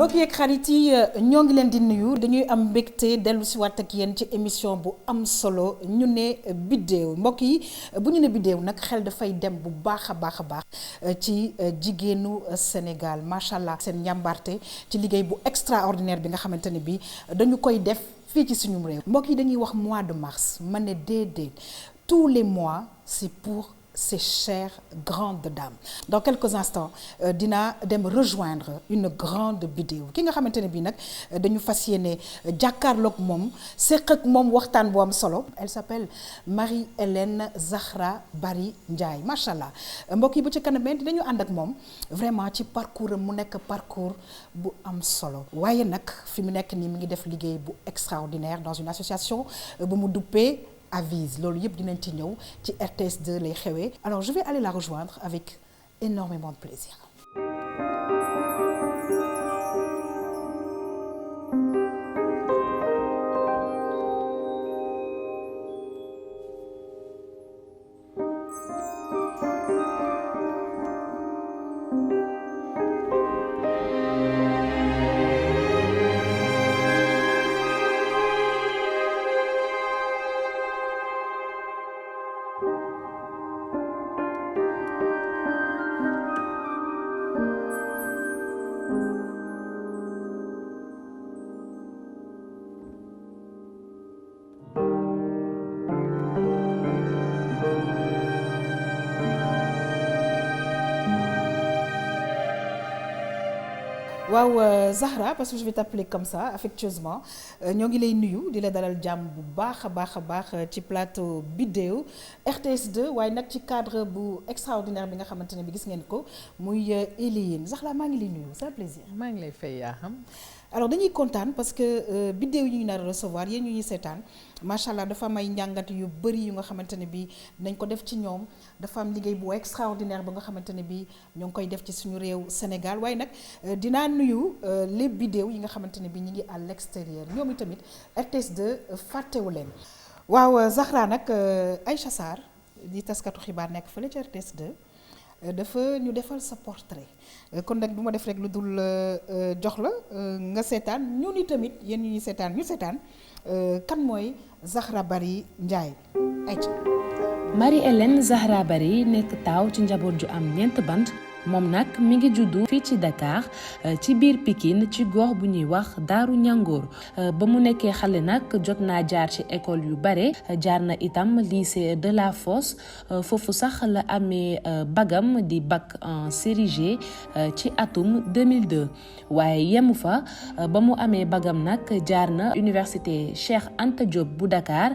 mbokk yeeg xarit yi ñoo ngi leen di nuyu dañuy am mbégte dellu si waat ak yéen ci émission bu am solo ñu ne biddéew mbokk yi bu ñu ne biddéew nag xel dafay dem bu baax a baax ci jigéenu Sénégal macha allah seen njàmbarte ci liggéey bu extraordinaire bi nga xamante ne bi dañu koy def fii ci suñu réew. mbokk yi dañuy wax mois de mars ma ne déedéet tous les mois c'est pour ces chères grandes dames. Dans quelques instants dina dem rejoindre une grande biddéew ki nga xamante ne bii nag dañu fas yéene jàkkaarloog moom séq ak moom waxtaan bu am solo. Elle s'appelle Marie-Hélène Zahra Bary Ndiaye macha allah mbokk yi bu ci kanamee dinañu ànd ak moom vraiment ci parcours am mu nekk parcours bu am solo waaye nag fi mu nekk nii mi ngi def liggéey bu extraordinaire dans une association bu mu duppee Avise loolu yëpp dinañ ci ñëw ci RTS2 lay xewee. Alors je vais aller la rejoindre avec énormément de plaisir. waaw Zahra parce que je vais t'appeler comme ça affectueusement ñoo ngi lay nuyu di la dalal jàmm bu baax a baax ci plateau Biddéew RTS2 waaye nag ci cadre bu extraordinaire bi nga xamante ne bi gis ngeen ko muy Eline Zahra maa ngi lay nuyu c'est un plaisir. maa ngi lay fay yaa xam. alors dañuy kontaan parce que biddéew yi ñu nar a recevoir yéen ñu ñuy seetaan macha allah dafa am ay njàngat yu bëri yu nga xamante ne bi nañ ko def ci ñoom dafa am liggéey bu extraordinaire ba nga xamante ne bi ñoo ngi koy def ci suñu réew Sénégal waaye nag dinaa nuyu les biddéew yi nga xamante ne bi ñu ngi à l'extérieur ñoom itamit RTS2 fàttewu leen. waaw Zahra nag Aïcha Sarr di taskatu xibaar nekk fële ci RTS2 dafa ñu defal sa portrait kon nag du ma def rek lu dul jox la nga seetaan ñun itamit yéen ñu seetaan ñu seetaan kan mooy Zahra Bary Ndiaye ayca. Marie-Hélène Zahra Bary nekk taaw ci njaboot ju am ñeent bant moom nag mi ngi juddu fii ci Dakar ci biir Pikine ci gox bu ñuy wax Daaru Ñangoor ba mu nekkee xale nag jot naa jaar ci école yu bare jaar na itam lycée de la Fosse foofu sax la amee bagam di bac en série G ci atum 2002 waaye yemu fa ba mu amee bagam nag jaar na université Cheikh Anta Diop bu Dakar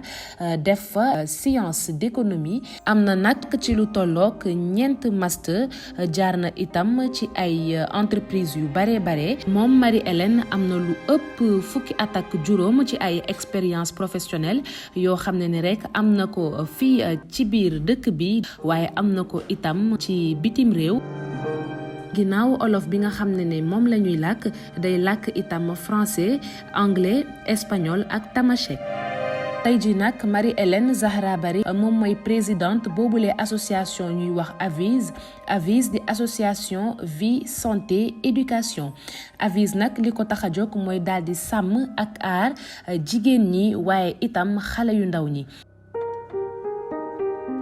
def fa science d'économie am na nag ci lu tollook ñeent master jaar na itam ci ay entreprise yu bare moom Marie-Hélène am na lu ëpp fukki at ak juróom ci ay expérience professionnelle yoo xam ne ni rek am na ko fii ci biir dëkk bi waaye am na ko itam ci bitim réew. ginnaaw olof bi nga xam ne moom la ñuy làkk day làkk itam français anglais espagnol ak tamashek. tey jii nag Marie-Hélène Zahra Bary moom mooy présidente boobule association ñuy wax Avise di association vie santé éducation Avise nag li ko tax a jóg mooy daal di sàmm ak aar jigéen ñi waaye itam xale yu ndaw ñi.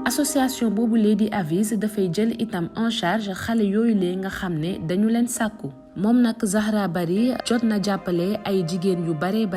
association boobule di Avise dafay jël itam en charge xale yooyu lee nga xam ne dañu leen sàkku moom nag Zahra Bary jot na jàppale ay jigéen yu bare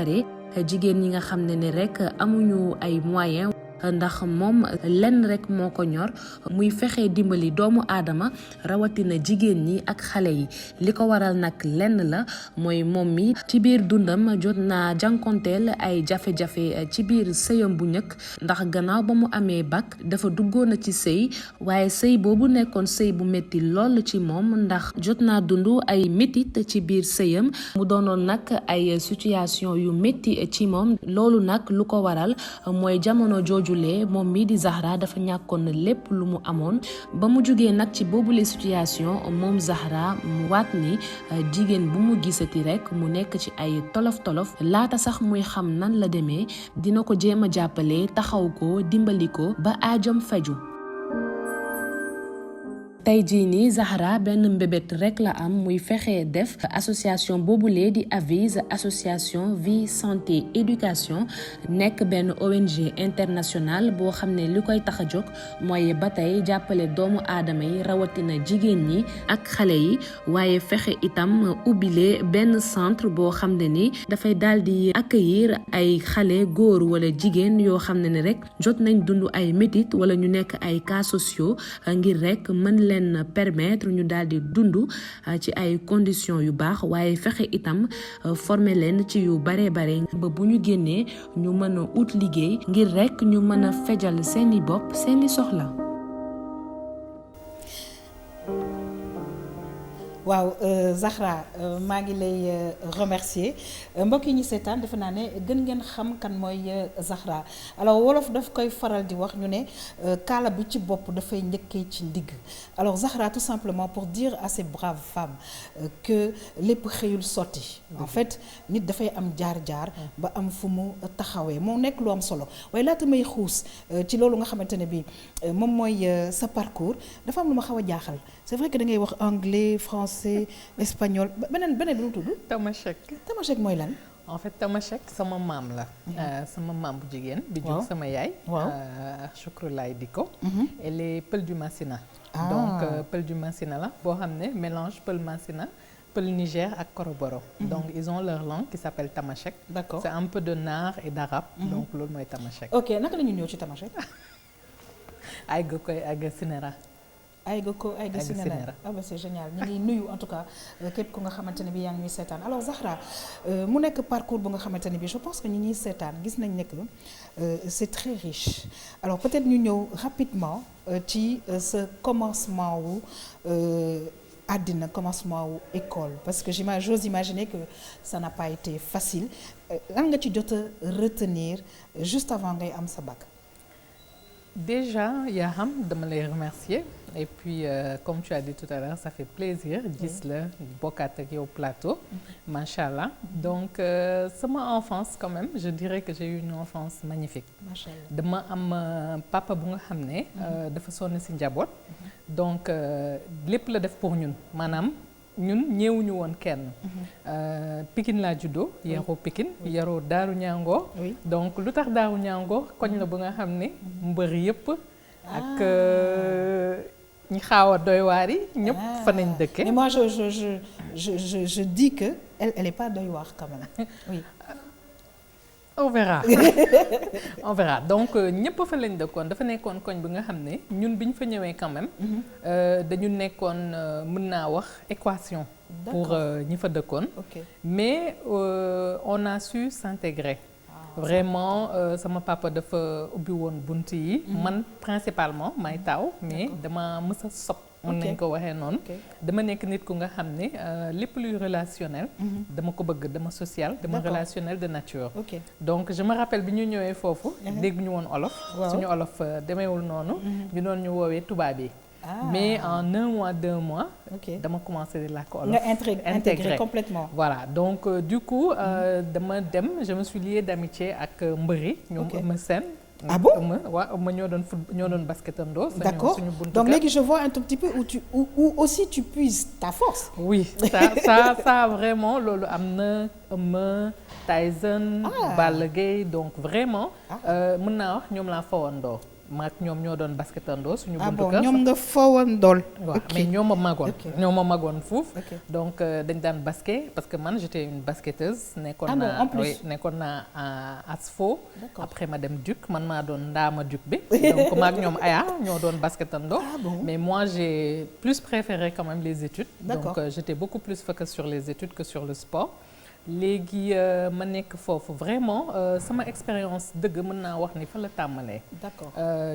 jigéen ñi nga xam ne ni rek amuñu ay moyens ndax moom lenn rek moo ko ñor muy fexe dimbali doomu aadama rawatina jigéen ñi ak xale yi li ko waral nag lenn la mooy moom mi ci biir dundam jot naa jànkonteel ay jafe-jafe ci biir sëyam bu njëkk ndax gannaaw ba mu amee bac dafa duggoon na ci sëy waaye sëy boobu nekkoon sëy bu metti lool ci moom ndax jot naa dund ay métit ci biir sëyam mu doonoon nag ay situation yu métti ci moom loolu nag lu ko waral mooy jamono jooju moom mii di Zahra dafa ñàkkoon lépp lu mu amoon ba mu jugee nag ci boobule situation moom Zahra mu waat ni jigéen bu mu gisati rek mu nekk ci ay tolof laata sax muy xam nan la demee dina ko jéem a jàppale taxaw ko dimbali ko ba aajam faju tey jii nii Zahra benn mbébét rek la am muy fexe def association boobulee di AVIS association vie santé éducation nekk benn ONG internationale boo xam ne li koy tax a jóg mooy ba tey jàppale doomu aadama yi rawatina jigéen ñi ak xale yi waaye fexe itam ubbile benn centre boo xam ne ni dafay daal di accueillir ay xale góor wala jigéen yoo xam ne ni rek jot nañ dund ay métit wala ñu nekk ay cas sociaux ngir rek mën leen permettre ñu daal di dund ci ay conditions yu baax waaye fexe itam former leen ci yu bare bare ba bu ñu génnee ñu mën a ut liggéey ngir rek ñu mën a fejal seeni bopp seeni soxla. waaw Zahra maa ngi lay remercier mbokk yi ñu seetaan defe naa ne gën ngeen xam kan mooy Zahra alors wolof daf koy faral di wax ñu ne kaala bi ci bopp dafay njëkkee ci ndigg alors Zahra tout simplement pour dire à ces braves femmes que lépp xëyul sotti en fait nit dafay am jaar-jaar ba am fu mu taxawee moo nekk lu am solo waaye laata may xuus ci loolu nga xamante ne bi moom mooy sa parcours dafa am lu ma xaw a jaaxal c'est vrai que da ngay wax anglais français espagnol beneen bi mu tudd. Tamashek. Tamashek mooy lan. en fait Tamashek sama maam la. sama maam bu jigéen. bi jur sama yaay. waaw Chokrulaay Diko. elle est Pël du Massina. donc Pël du Massina la boo xam ne mélange Pël Massina Pël Niger ak Koroboro. donc ils ont leur langue qui s'appelle Tamashek. d'accord c'est un peu de naar et d'arabe. donc loolu mooy Tamashek. ok naka la ñu ñëw ci Tamashek. ay ga koy ay ga sinera. Aïga Sinera ah bah c'est génial ñu ngi nuyu en tout cas képp ku nga xamante ne bi yaa ngi ñuy seetaan alors Zahra mu nekk parcours bu nga xamante ne bi je pense que ñi ñuy seetaan gis nañ ne que c'est très riche alors peut-être ñu ñëw rapidement ci sa commencement wu àddina commencement wu école parce que j'ose imaginer que ça n'a pas été facile lan nga ci jot a retenir juste avant ngay am sa bac. Déjà Yaham dama lay remercier et puis comme tu as dit tout à l'heure ça fait plaisir gis la bokkaat ak yow plateau machallah donc sama enfance quand même je dirais que j'ai eu une enfance magnifique machallah dama am papa bu nga xam ne dafa sonn ci njaboot donc lépp la def pour ñun maanaam ñun ñeewuñu woon kenn Pikine laa juddoo yaroo Pikine yaroo Daaru Ñaangoo donc lu tax Daaru Ñaangoo koñ la bu nga xam ne mbër yëpp ak ñi xaaw a doy waar yi ñëpp fa nañ dëkke mais moi je dis que elle est pas doy waar quand même oui. on verra donc ñëpp fa lañ dëkkoon dafa nekkoon koñ bi nga xam ne ñun bi ñu fa ñëwee quand même dañu nekkoon mën naa wax équation pour ñi fa dëkkoon mais on a su s'intégrer vraiment sama papa dafa ubbi woon bunt yi man principalement may taaw mais dama mës a sopp mën nañ ko waxee noonu dama nekk nit ku nga xam ne lépp luy relationnel dama ko bëgg dama social dama relationnel de nature donc je me rappelle bi ñu ñëwee foofu dégg ñu woon olof suñu olof demeewul noonu ñu doon ñu woowee tubaab yi mais en 1 mois 2 mois dama commencé di làkk olof nga intégré complètement voilà donc du coup dama dem je me suis liée d'amitié ak mbëri ñoom Eumeu Sène ah bon waaw ma ñoo doon basketandoo. D'accord donc léegi je vois un tout petit peu où aussi tu puises ta force. oui ça vraiment loolu am na Eumeu Tyson. Balla Gaye donc vraiment. mën naa wax ñoom laa fawandoo. maak ñoom ñoo doon basketandoo suñu buntu kër. ñoom nga fawandool. waaw mais ñoo ma magoon fuuf. donc dañ daan basket parce que man j'étais une basketteuse. nekkoon naa ASFO. après ma dem Duc man maa doon ndaama Duc bi. donc maak ñoom Aya ñoo doon basketandoo. mais moi j'ai plus préféré quand même les études. donc j'étais beaucoup plus focus sur les études que sur le sport. léegi ma nekk foofu vraiment sama expérience dëgg mën naa wax ni fa la tàmmalee. D'accord.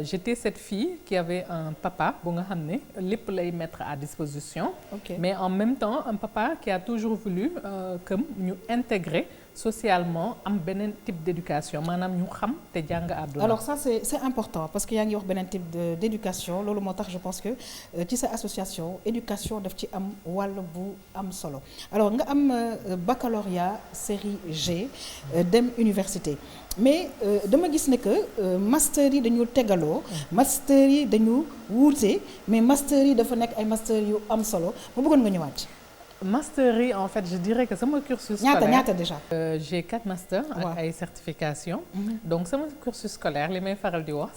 J'étais cette fille qui avait un papa bu nga xam ne lépp lay mettre à disposition. Mais en même temps un papa qui a toujours voulu que ñu intégrer socialement am beneen type d'éducation maanaam ñu xam te jàng àdduna. Alors ça c'est important parce que yaa ngi wax beneen type d'éducation loolu moo tax je pense que ci sa association éducation daf ci am wàll bu am solo alors nga am baccalauréat baccalauréat série G dem université mais dama gis ne que master yi dañu tegaloo master yi dañu wuute mais master yi dafa nekk ay master yu am solo ma bëggoon nga ñëwaat ci. Master yi en fait je dirais que sama cursus scolaire ñaata déjà. J'ai 4 masters ak ay certifications. Donc sama cursus scolaire li may faral di wax.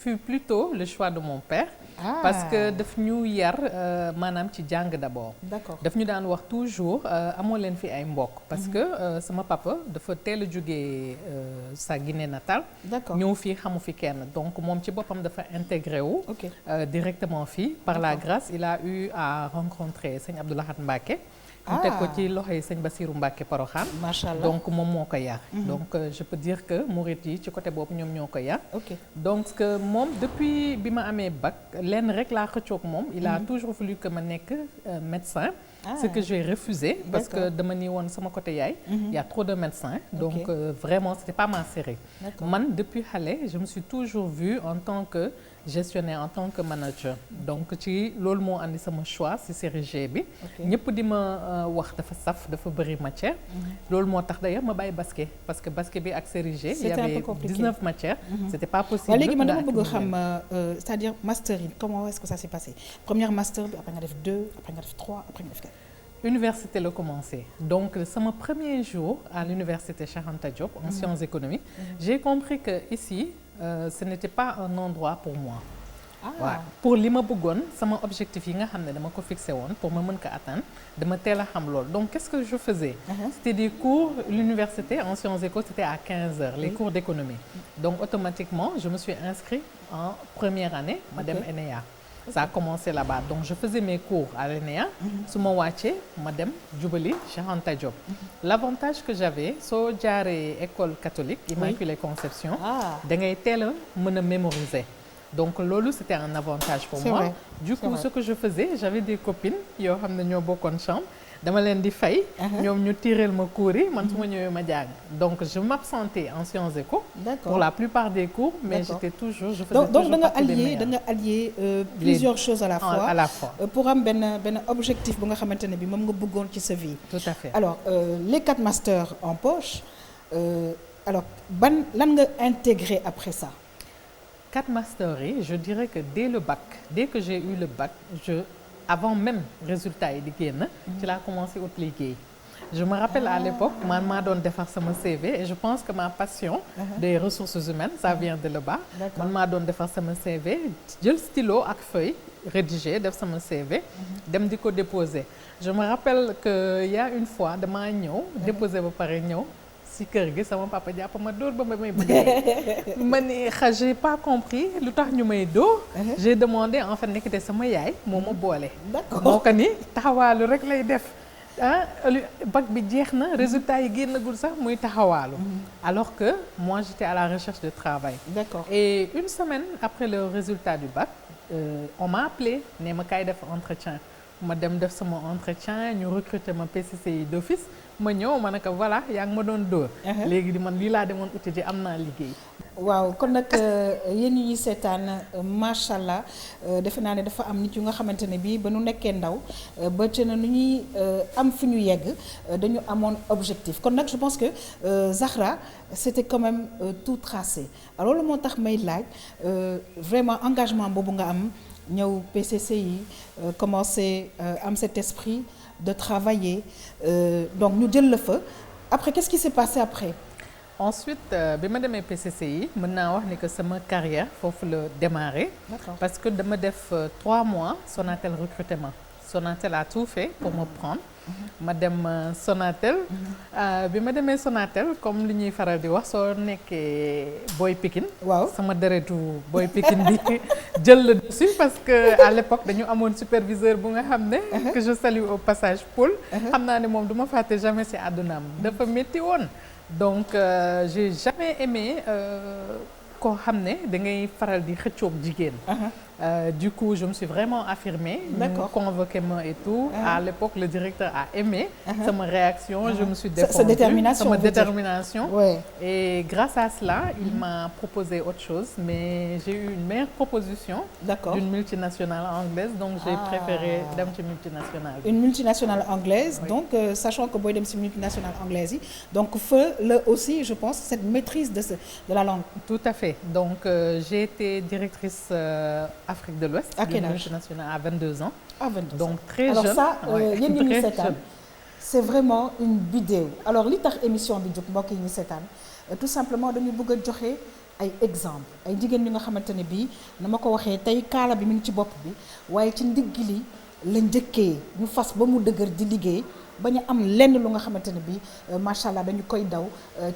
fut plutôt le choix de mon père. Parce que daf ñu yar maanaam ci jàng d'abord. D'accord. Daf ñu daan wax toujours amoo leen fi ay mbokk. Parce que sama papa dafa teel a jógee sa Guinée natale. D'accord. ñëw fii xamu fi kenn donc moom ci boppam dafa intégré wu. Directement fii. Par la grâce il a eu à rencontrer sëñ Abdou Lahad Mbacké. mu teg ko ci loxo yi sëñ Bassirou Mbacké Porokhane. Macha Allah. Donc moom moo ko yar. Donc je peux dire que murit yi ci côté boobu ñoom ñoo ko yar. Donc moom depuis bi ma amee bac lenn rek laa xëccoog moom. Il a toujours voulu que ma nekk médecin. Ce que j'ai refusé parce que dama ni woon sama côté yaay. Il y a trop de médecins. Donc vraiment c'était pas ma série. Man depuis xale je me suis toujours vue en tant que gestionnaire, en tant que manager. Donc ci loolu moo andi sama choix ci série G bi. ñëpp di ma wax dafa saf dafa bëri matière. loolu moo tax d'ailleurs ma bàyyi basket parce que basket bi ak série G. il y avait 19 matières. C'était pas possible. léegi man dama bëgg xam c'est-à-dire master yi comment est-ce que ça s'est passé première master bi après nga def 2 après nga def 3 après nga def 4. Université la commencé donc sama premier jour à l'université Cheikh Anta Diop en sciences économiques. J'ai compris que ici ce n'était pas un endroit pour moi. Pour li ma bëggoon sama objectif yi nga xam ne dama ko fixé woon pour ma mën ko atteindre dama teel a xam loolu donc qu'est-ce que je faisais. C'était des cours l'université en sciences éco c'était à 15 heures les cours d'économie. Donc automatiquement je me suis inscrite en première année ma dem ENEA. Ça a commencé là-bas donc je faisais mes cours à l'ENEA. su ma wàccee ma dem jubali Cheikh Anta Diop. L'avantage que j'avais soo jaaree école catholique Immaculée Conception. da ngay teel a mën a mémoriser. Donc loolu c'était un avantage pour moi. Vrai. Du coup ce que je faisais j'avais des copines yoo xam ne ñoo bokkoon chambre dama leen di fay. ñoom ñu tiireel ma cours yi man su ma ñëwee ma jàng. Donc je m'absentais en sciences éco. Pour la plupart des cours mais j'étais toujours je faisais toujours partie des meilleures. Donc da nga allier plusieurs choses à la fois. À la fois. Pour am benn objectif bu nga xamante ne bi moom nga bëggoon ci sa vie. Tout à fait. Alors les 4 masters en poche alors lan nga intégré après ça. 4 masters yi je dirais que dès le bac dès que j'ai eu le bac avant même résultat yi di génn ci laa commencé ut liggéey. Je me rappelle à l'époque man maa doon defar sama CV et je pense que ma passion des ressources humaines ça vient de là-bas. Man maa doon defar sama CV jël stylo ak feuille rédiger def sama CV dem di ko déposer. Je me rappelle que il y a une fois damaa ñëw déposer ba pare ñëw si kër gi sama papa jàpp ma dóor ba may bëgg ma ne j'ai pas compris lu tax ñu may dóor. J'ai demandé en fait nekkite sama yaay moo ma boole. D'accord. moo ko ni taxawaalu rek lay def bac bi jeex na résultat yi génnagul sax muy taxawaalu. Alors que moi j'étais à la recherche de travail. D'accord. Et une semaine après le résultat du bac on m'a appelé ne ma kaay def entretien ma dem def sama entretien ñu recruter ma PCCI d'office ma ñëw ma ne ko voilà yaa ngi ma doon dóor. léegi di man lii laa demoon uti ji am naa liggéey. waaw kon nag yéen ñi seetaan macha allah defe naa ne dafa am nit yu nga xamante ne bii ba nu nekkee ndaw ba ca na nu ñuy am fu ñu yegg dañu amoon objectif kon nag je pense que Zahra c'était quand même tout tracé alors loolu moo tax may laaj vraiment engagement boobu nga am ñëw PCCI commencer am cet esprit de travailler donc ñu jël la fa après qu'est-ce qui s'est passé après. Ensuite bi ma demee PCCI mën naa wax ni que sama carrière foofu la démarré. D'accord. Parce que dama def 3 mois Sonatel recrutement. Sonatel a tout fait pour me prendre. ma dem Sonatel. bi ma demee Sonatel comme li ñuy faral di wax soo nekkee Boy Pikine. waaw sama deretu Boy Pikine bi jël la dessus parce que à l'époque dañu amoon superviseur bu nga xam ne. que je salue au passage Paul. xam naa ne moom du ma fàtte jamais ci àddunaam dafa métti woon. Donc j'ai jamais aimé koo xam ne da ngay faral di xëccoog jigéen. Du coup, je me suis vraiment affirmée. D'accord. Convoqué moi et tout. À l'époque, le directeur a aimé ma réaction. Je me suis défendue. Sa détermination. Ma détermination. Ouais. Et grâce à cela, il m'a proposé autre chose. Mais j'ai eu une meilleure proposition d'une multinationale anglaise. Donc, j'ai préféré dem ci multinationale. Une multinationale anglaise. Oui. Donc, sachant que boy dem ci multinationale anglaise, donc feu le aussi, je pense, cette maîtrise de la langue. Tout à fait. Donc, j'ai été directrice Afrique de l'Ouest. À quel âge? Multinationale à 22 ans. À 22 ans. Donc, très alors jeune. Ça, yéen ñi ñuy seetaan c'est vraiment une vidéo. Alors, li tax émission bi jóg mbokk yi ñuy seetaan tout simplement dañu bëgg a joxe ay exemple ay jigéen ñi nga xamante ne bii na ma ko waxee tey kaala bi mi ngi ci bopp bi waaye ci ndigg li la njëkkee ñu fas ba mu dëgër di liggéey bañ a am lenn lu nga xamante ne bii macha allah dañu koy daw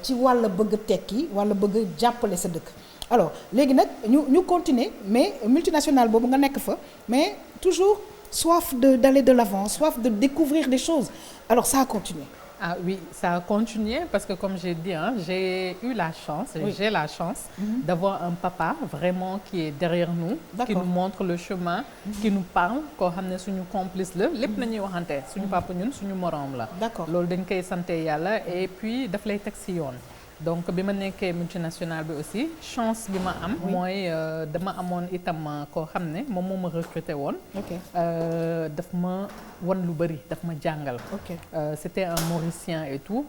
ci wàll bëgg tekki wala bëgg jàppale sa dëkk. alors léegi nag ñu continuer mais multinationale boobu nga nekk fa mais toujours soif d'aller de l'avant, soif de découvrir des choses. Alors ça a continué. Ah oui, ça a continué parce que comme j'ai dit, j'ai eu la chance, j'ai la chance d'avoir un papa vraiment qui est derrière nous, qui nous montre le chemin, qui nous parle, koo xam ne suñu complice la lépp nañuy waxante suñu papa ñun suñu morom la. D'accord. Loolu dañ koy sant Yàlla et puis daf lay teg ci yoon. Donc bi ma nekkee multinationale bi aussi chance bi ma am mooy dama amoon itam koo xam ne moom moo ma recruté woon. daf ma wan lu bari daf ma jàngal. C'était un Mauricien et tout.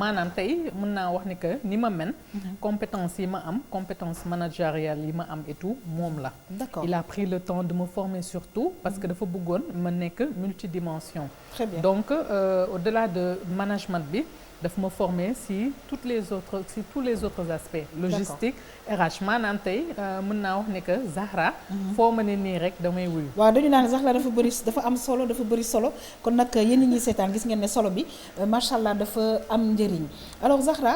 maanaam tey mën naa wax ni que ni ma mel. compétence yi ma am compétence managériale yi ma am et tout moom la. D'accord. Il a pris le temps de me former surtout parce que dafa bëggoon ma nekk multidimension. Très bien. Donc au-delà de management bi. daf ma former si tous les autres aspects logistique RH maanaam tey mën naa wax ne que Zahra foo ma ne nii rek damay wuyu. waaw dañu naan Zahra dafa am solo dafa bëri solo kon nag yéen ñi seetaan gis ngeen ne solo bi macha allah dafa am njëriñ alors Zahra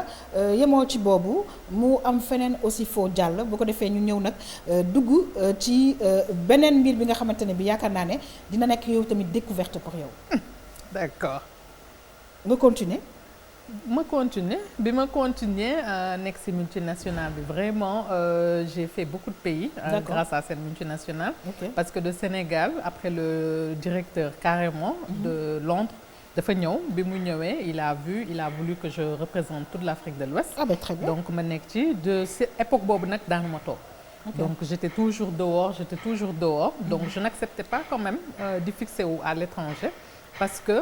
yemoo ci boobu mu am feneen aussi foo jàll bu ko defee ñu ñëw nag dugg ci beneen mbir bi nga xamante ne bi yaakaar naa ne dina nekk yow tamit découverte pour yow. D'accord. nga continuer. bi ma continuer nekk ci multinationale bi vraiment j'ai fait beaucoup de pays grâce à cette multinationale parce que de Sénégal après le directeur carrément de Londres dafa ñëw bi mu ñëwee il a voulu que je représente toute l'Afrique de l'Ouest. Ah ben très bien. Donc ma nekk ci de cette époque boobu nag daanuma toog. Donc j'étais toujours dehors donc je n'acceptais pas quand même di fixer wu à l'étranger. Parce que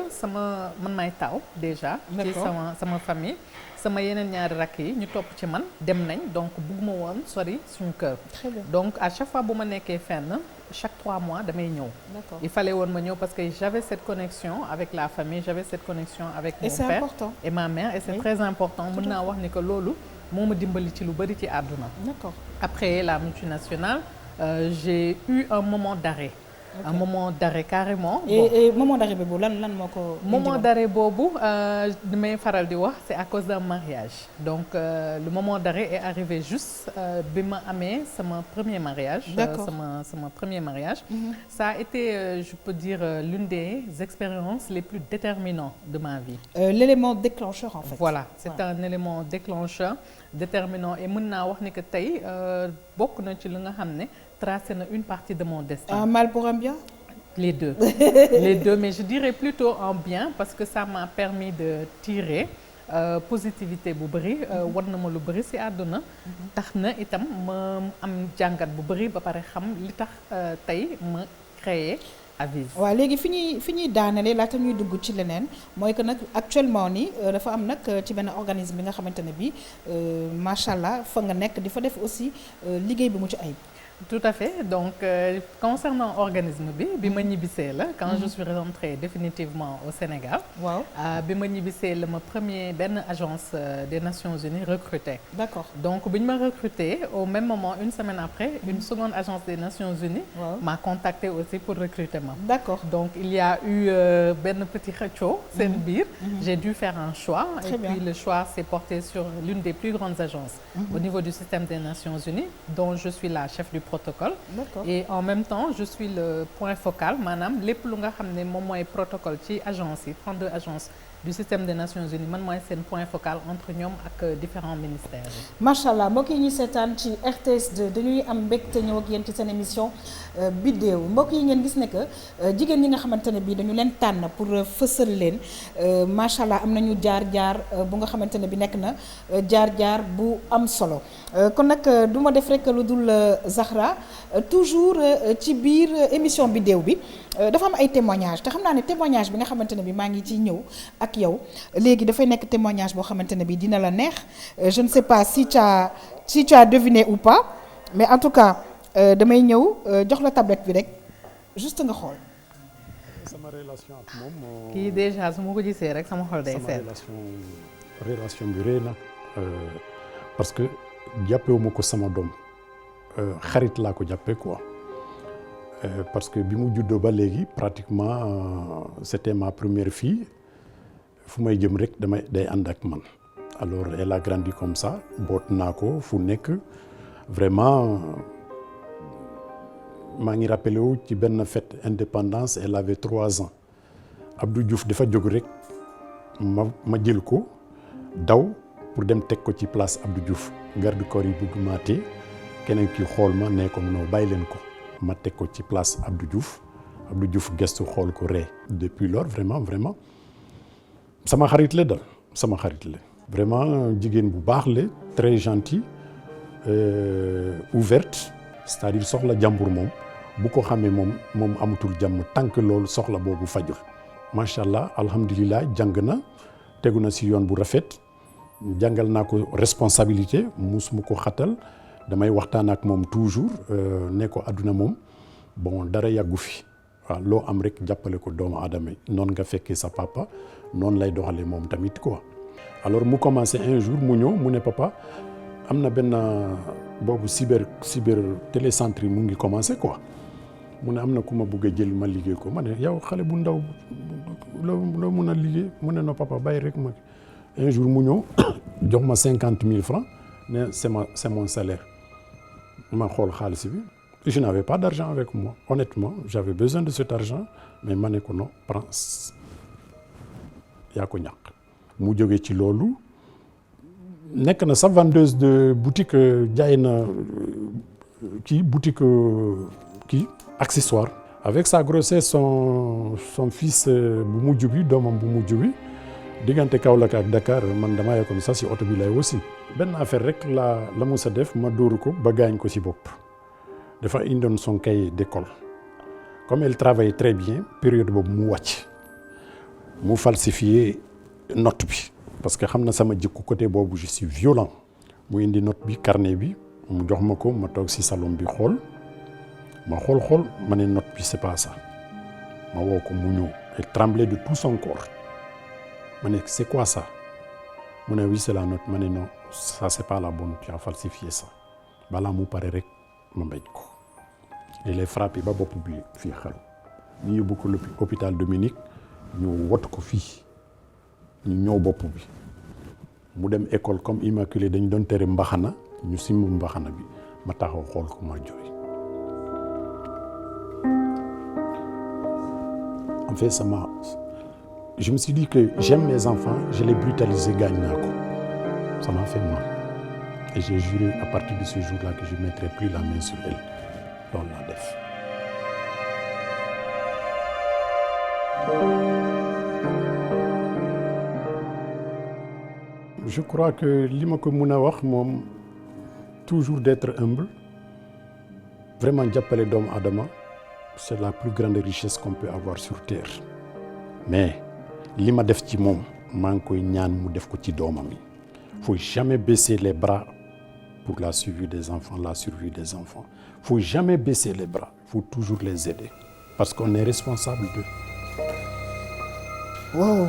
man maay taw déjà. ci sama famille sama yeneen ñaari rakk yi ñu topp ci man dem nañ donc bugguma woon sori suñu kër. Très bien. Donc à chaque fois bu ma nekkee fenn chaque 3 mois damay ñëw. D'accord. Il fallait woon ma ñëw parce que j'avais cette connexion avec la famille j'avais cette connexion avec mon père important. Et ma mère et c'est très important mën naa wax ni que loolu moo ma dimbali ci lu bari ci àdduna. D'accord. Après la multinationale j'ai eu un moment d'arrêt. Un moment d'arrêt carrément. Et moment d'arrêt boobu lan moo ko. Moment d'arrêt boobu li may faral di wax c'est à cause d'un mariage. Donc le moment d'arrêt est arrivé juste bi ma amee sama premier mariage. D'accord. sama premier mariage. Ça a été je peux dire l'une des expériences les plus déterminantes de ma vie. L'élément déclencheur en fait. Voilà, c'est un élément déclencheur déterminant et mën naa wax ni que tey bokk na ci li nga xam ne. Tracé na une partie de mon destin. Un mal pour un bien? Les deux. Mais je dirais plutôt un bien parce que ça m'a permis de tirer positivité bu bari war na ma lu bari ci àdduna tax na itam ma am jàngat bu bari ba pare xam li tax tey ma créer Aviv. waaw léegi fi ñuy daanelee laata ñuy dugg ci leneen mooy que nag actuellement nii dafa am nag ci benn organisme bi nga xamante ne bii macha allah fa nga nekk di fa def aussi liggéey bi mu ci ayib. Tout à fait. Donc, concernant l'organisme bi ma ñibbisee la quand je suis rentrée définitivement au Sénégal. Waaw. Bi ma ñibbisee la ma benn agence des Nations Unies recrutée. D'accord. Donc, bi ñu ma recruté au même moment une semaine après une seconde agence des Nations Unies m'a contacté aussi pour recruter ma. D'accord. Donc, il y a eu benn petit xëccoo seen biir. J'ai dû faire un choix. Très et bien. puis le choix s'est porté sur l'une des plus grandes agences au niveau du système des Nations Unies dont je suis la chef du protocole. D'accord. Et en même temps je suis le point focal maanaam lépp lu nga xam ne moom mooy protocole ci agence yi 32 agences du système des Nations Unies man mooy seen point focal entre ñoom ak différents ministères yi. macha allah mbokk yi ñuy seetaan ci RTS2 dañuy am mbégte ñëw ak yéen ci seen émission Bideew mbokk yi ngeen gis ne que jigéen ñi nga xamante ne bii dañu leen tànn pour fësal leen macha allah am nañu jaar-jaar bu nga xamante ne bi nekk na jaar-jaar bu am solo kon nag du ma def rek lu dul Zahra toujours ci biir émission Bideew bi dafa am ay témoignages te xam naa ne témoignage bi nga xamante ne bi maa ngi ciy ñëw ak yow léegi dafay nekk témoignage boo xamante ne bi dina la neex je ne sais pas si tu as deviné ou pas mais en tout cas damay ñëw jox la tablette bi rek juste nga xool. sama relation ak moom. kii déjà su ma ko gisee rek sama xol day seet. relation bi rëy na parce que jàppewuma ko sama doom xarit laa ko jàppee quoi. Parce que bi mu juddoo ba léegi pratiquement c'était ma première fille fu may jëm rek day ànd ak man alors elle a grandi comme ça boot naa ko fu nekk vraiment maa ngi rappelé wu ci benn fête indépendance elle avait 3 ans Abdou Diouf dafa jóg rek ma jël ko daw pour dem teg ko ci place Abdou Diouf garde corps yi bëgg maa téye keneen ki xool ma ne ko non bàyyi leen ko. ma teg ko ci place Abdou Diouf gestu xool ko ree depuis lors vraiment sama xarit la dal sama xarit la vraiment jigéen bu baax la très gentil ouverte c'est-à-dire soxla jàmbur moom bu ko xamee moom amatul jàmm tant que loolu soxla boobu fajul macha allah alhamdulilah jàng na tegu na si yoon bu rafet jàngal naa ko responsabilité musuma ko xatal damay waxtaan ak moom toujours ne ko àdduna moom bon dara yàggu fi waaw loo am rek jàppale ko doomu aadama yi noonu nga fekkee sa papa noonu lay doxalee moom tamit quoi. alors mu commencé un jour mu ñëw mu ne papa am na benn boobu cyber télécentre yi mu ngi commencé quoi mu ne am na ku ma bëgg a jël ma liggéey ko ma ne yow xale bu ndaw loo mun a liggéey mu ne no papa bàyyi rek ma un jour mu ñëw jox ma 50 000 francs ne c'est mon salaire. ma xool xaalis bi je n'avais pas d'argent avec moi honnêtement j'avais besoin de cet argent mais ma ne ko non prends yaa ko ñàkk mu jóge ci loolu nekk na sa vendeuse de boutique jaay na kii boutique kii accessoire avec sa grossesse son fils bu mujj bi doomam bu mujj bi diggante Kaolack ak Dakar man damaa yeggoon sax si oto bi lay aussi benn affaire rek la mos a def ma dóoru ko ba gaañ ko si bopp dafa indoon son cahier d'école comme elle travaille très bien période boobu mu wàcc mu falsifier note bi parce que xam na sama jikko côté boobu je suis violent mu indi note bi carnet bi mu jox ma ko ma toog si salon bi xool ma ne note bi c'est pas ça ma woo ko mu ñëw elle tremblait de tout son corps ma ne c'est quoi ça mu ne oui c'est la note ma ne non ça c'est pas la bonne tu as falsifié ça balaa mu pare rek ma mbéj ko il lay frappé ba bopp bi fii xel ñu yóbbu ko hôpital Dominique ñu wot ko fii ñu ñëw bopp bi mu dem école comme immaculé dañ doon tere mbaxana ñu simb mbaxana bi ma taxaw xool ko ma jooy en fait je me suis dit que j'aime mes enfants je les brutalisé gaañ naa ko ça m'a fait mal et j'ai juré à partir de ce jour-là que je ne mettrai plus la main sur elle loolu laa def. je crois que li ma ko mën a wax moom toujours d'être humble vraiment jàppale doomu aadama c'est la plus grande richesse qu'on peut avoir sur terre mais li ma def ci moom maa ngi koy ñaan mu def ko ci doomam yi faut jamais baisser les bras pour la survie des enfants faut jamais baisser les bras faut toujours les aider parce qu'on est responsable d'eux. Wow.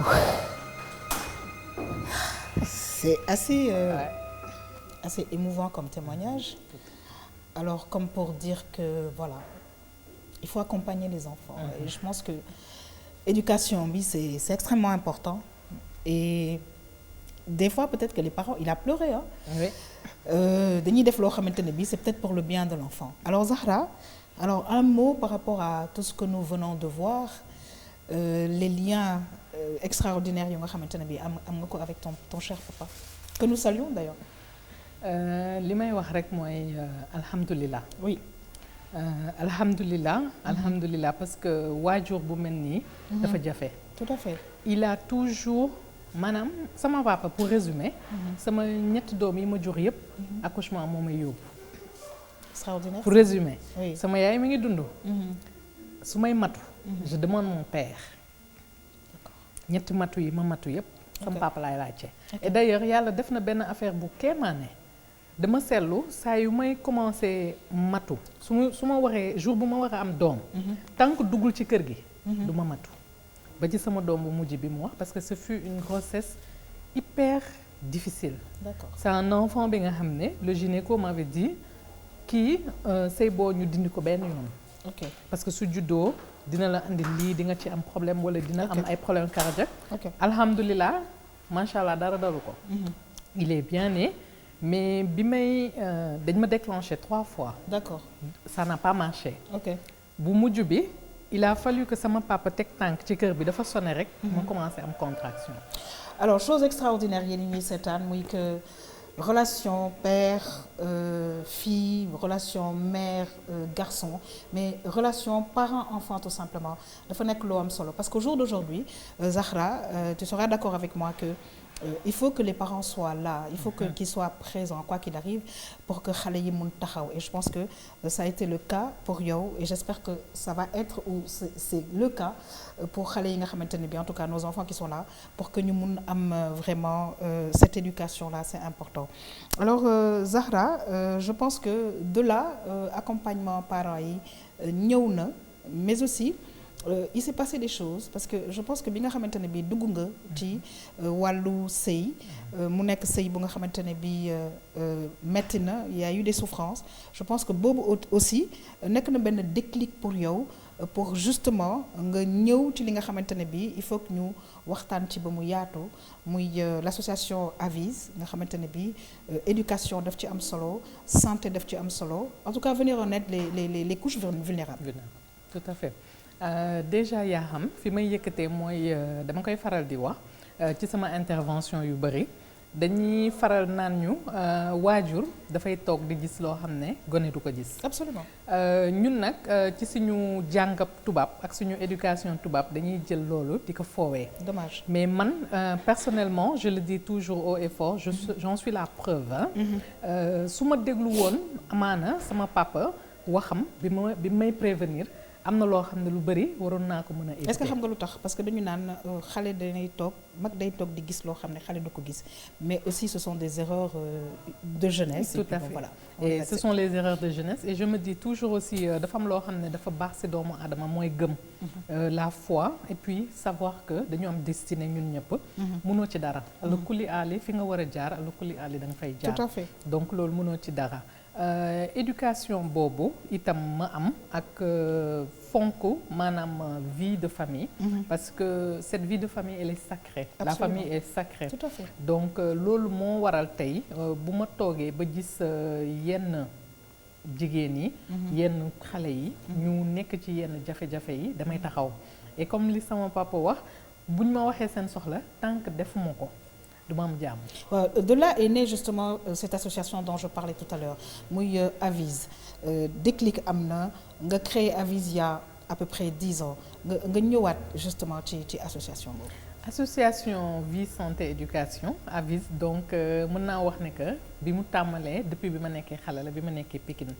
C'est assez émouvant comme témoignage. Alors, comme pour dire que, voilà, il faut accompagner les enfants. Et je pense que l'éducation, oui, c'est extrêmement important. Et des fois, peut-être que les parents, il a pleuré. Hein? Oui. C'est peut-être pour le bien de l'enfant. Alors, Zahra, un mot par rapport à tout ce que nous venons de voir, les liens extraordinaires yu nga xamante ne bii am nga ko avec ton cher papa que nous saluons d'ailleurs. li may wax rek mooy alhamdulilah. oui. alhamdulilah parce que waajur bu mel nii. dafa jafe. tout à fait. il a toujours maanaam sama papa pour résumer. sama ñetti doom yi ma jur yëpp. accouchement moo may yóbbu. extraordinaire. pour résumer. oui. sama yaay mi ngi dund. su may matu. je demande mon père. ñetti matu yi ma matu yëpp. sama papa laay laajte. et d'ailleurs yàlla def na benn affaire bu kéemaane. dama seetlu saa yu may commencé matu su ma waxee jour bu ma war a am doom. tant que duggul ci kër gi. du ma matu. ba ci sama doom bu mujj bi mu wax parce que ce fut une grossesse hyper difficile. D'accord. C'est un enfant bi nga xam ne le gynéco m'avait dit kii say boo ñu dindi ko benn yoon. ok parce que su juddoo dina la andi lii di nga ci am problème wala dina am ay problème cardiaque. ok alhamdulilah macha allah dara dalu ko. il est bien né mais bi may dañ ma déclenché 3 fois. d'accord. ça n'a pas marché. ok bu mujj bi il a fallu que sama papa teg tànk ci kër bi dafa sonné rek. ma commencé am contraction. alors chose extraordinaire yéen ñuy seetaan muy que relation père fille relation mère garçon mais relation parent enfant tout simplement dafa nekk loo am solo parce qu'au jour d'aujourd'hui Zahra tu seras d'accord avec moi que il faut que les parents soient là il faut que qu'ils soient présents quoi qu'il arrive pour que xale yi mun taxaw et je pense que ça a été le cas pour yow et j'espère que ça va être ou c'est le cas pour xale yi nga xamante ne bi en tout cas nos enfants qui sont là pour que ñu mun am vraiment cette éducation là c'est important alors Zahra je pense que de là accompagnement parents yi ñëw na mais aussi il s'est passé des choses parce que je pense que bi nga xamante ne bi dugg nga ci wàllu sëy mu nekk sëy bu nga xamante ne bi metti na il y a eu des souffrances je pense que boobu aussi nekk na benn déclic pour yow pour justement nga ñëw ci li nga xamante ne bi il faut que ñu waxtaan ci ba mu yaatu muy l'association Avise nga xamante ne bi éducation daf ci am solo santé daf ci am solo en tout cas venir en aide les couches vulnérables. Tout à fait. Déjà yaa xam fi may yëkkatee mooy dama koy faral di wax ci sama intervention yu bëri dañuy faral naan ñu waajur dafay toog di gis loo xam ne gone du ko gis. Absolument. ñun nag ci suñu jàngab tubaab ak suñu éducation tubaab dañuy jël loolu di ko foowee. Dommage. Mais man personnellement je le dis toujours haut et fort j'en suis la preuve su ma déglu woon amaana sama papa waxam bi may prévenir. am na loo xam ne lu bari waroon naa ko mën a éviter. Est-ce que xam nga lu tax parce que dañu naan xale danay toog mag day toog di gis loo xam ne xale du ko gis mais aussi ce sont des erreurs de jeunesse. Tout à fait. Voilà. Et ce sont les erreurs de jeunesse et je me dis toujours aussi dafa am loo xam ne dafa baax ci doomu aadama mooy gëm. La foi et puis savoir que dañu am destinée ñun ñëpp. mënoo ci dara. ala kulli aali fi nga war a jaar ala kulli aali da nga fay jaar. Tout à fait. Donc loolu mënoo ci dara. Éducation boobu itam ma am ak fonk maanaam vie de famille. Parce que cette vie de famille elle est sacrée. Absolument. La famille est sacrée. Tout à fait. Donc loolu moo waral tey bu ma toogee ba gis yenn jigéen yi. yenn xale yi. ñu nekk ci yenn jafe-jafe yi damay taxaw et comme li sama papa wax buñ ma waxee seen soxla tant que defuma ko. De là est née justement cette association dont je parlais tout à l'heure muy Avise déclic am na nga créé Avise il y a à peu près 10 ans nga ñëwaat justement ci association boobu. Association vie santé éducation Avise donc mën naa wax ne que bi mu tàmmalee depuis bi ma nekkee xale la bi ma nekkee Pikine.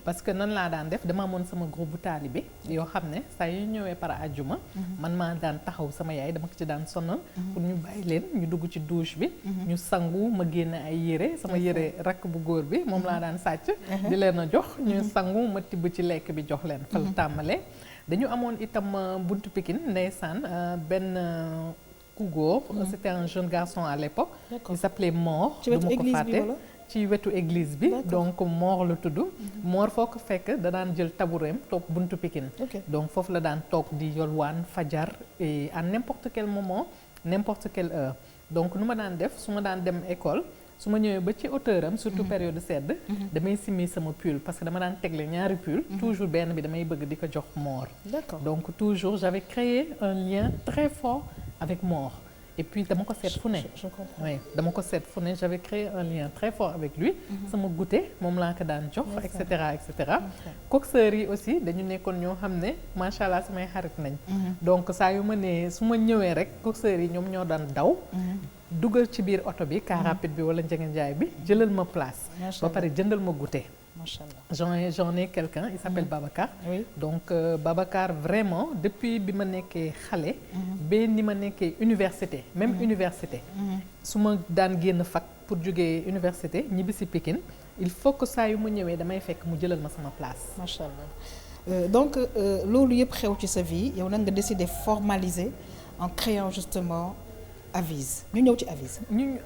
Parce que nan laa daan def dama amoon sama groupe bu taalibe yoo xam ne saa yu ñëwee par àjjuma. man maa daan taxaw sama yaay dama ko ci daan sonal. pour ñu bàyyi leen ñu dugg ci douche bi. ñu sangu ma génne ay yére sama yére rakk bu góor bi moom laa daan sàcc. di leen a jox ñu sangu ma tibb ci lekk bi jox leen. fa la tàmmalee dañu amoon itam buntu Pikine ndeysaan benn. Góor c'était un jeune garçon à l'époque. Il s'appelait Mor. ci wetu église bi wala ci wetu église bi. donc Mor la tudd. Mor foo ko fekk da daan jël taboureem toog buntu Pikine. donc foofu la daan toog di yolwaan fajar et à n'importe quel moment n'importe quelle heure donc nu ma daan def su ma daan dem école su ma ñëwee ba ci hauteur am surtout période sedd. damay simmi sama pull parce que dama daan tegle ñaari pull. toujours benn bi damay bëgg di ko jox Mor. D'accord. donc toujours j'avais créé un lien très fort avec mort. Et puis dama ko seet fu ne. Je comprends. Oui dama ko seet fu ne j'avais créé un lien très fort avec lui. sama goûter moom laa ko daan jox et cetera et cetera. coxeur yi aussi dañu nekkoon ñoo xam ne macha allah samay xarit nañ. donc saa yu ma nee su ma ñëwee rek coxeur yi ñoom ñoo daan daw. dugal ci biir oto bi car rapide bi wala njëgënjaay bi jëlal ma place. ba pare jëndal ma goûter. J'en ai quelqu'un, il s'appelle Babacar. Oui. Donc Babacar vraiment depuis bi ma nekkee xale. ba ni ma nekkee université même université. su ma daan génn fac pour jógee université ñibbi si Pikine il faut que saa yu ma ñëwee damay fekk mu jëlal ma sama place. macha allah donc loolu yëpp xew ci sa vie yow nag nga décidé formaliser en créant justement. Avise ñu ñëw ci Avise.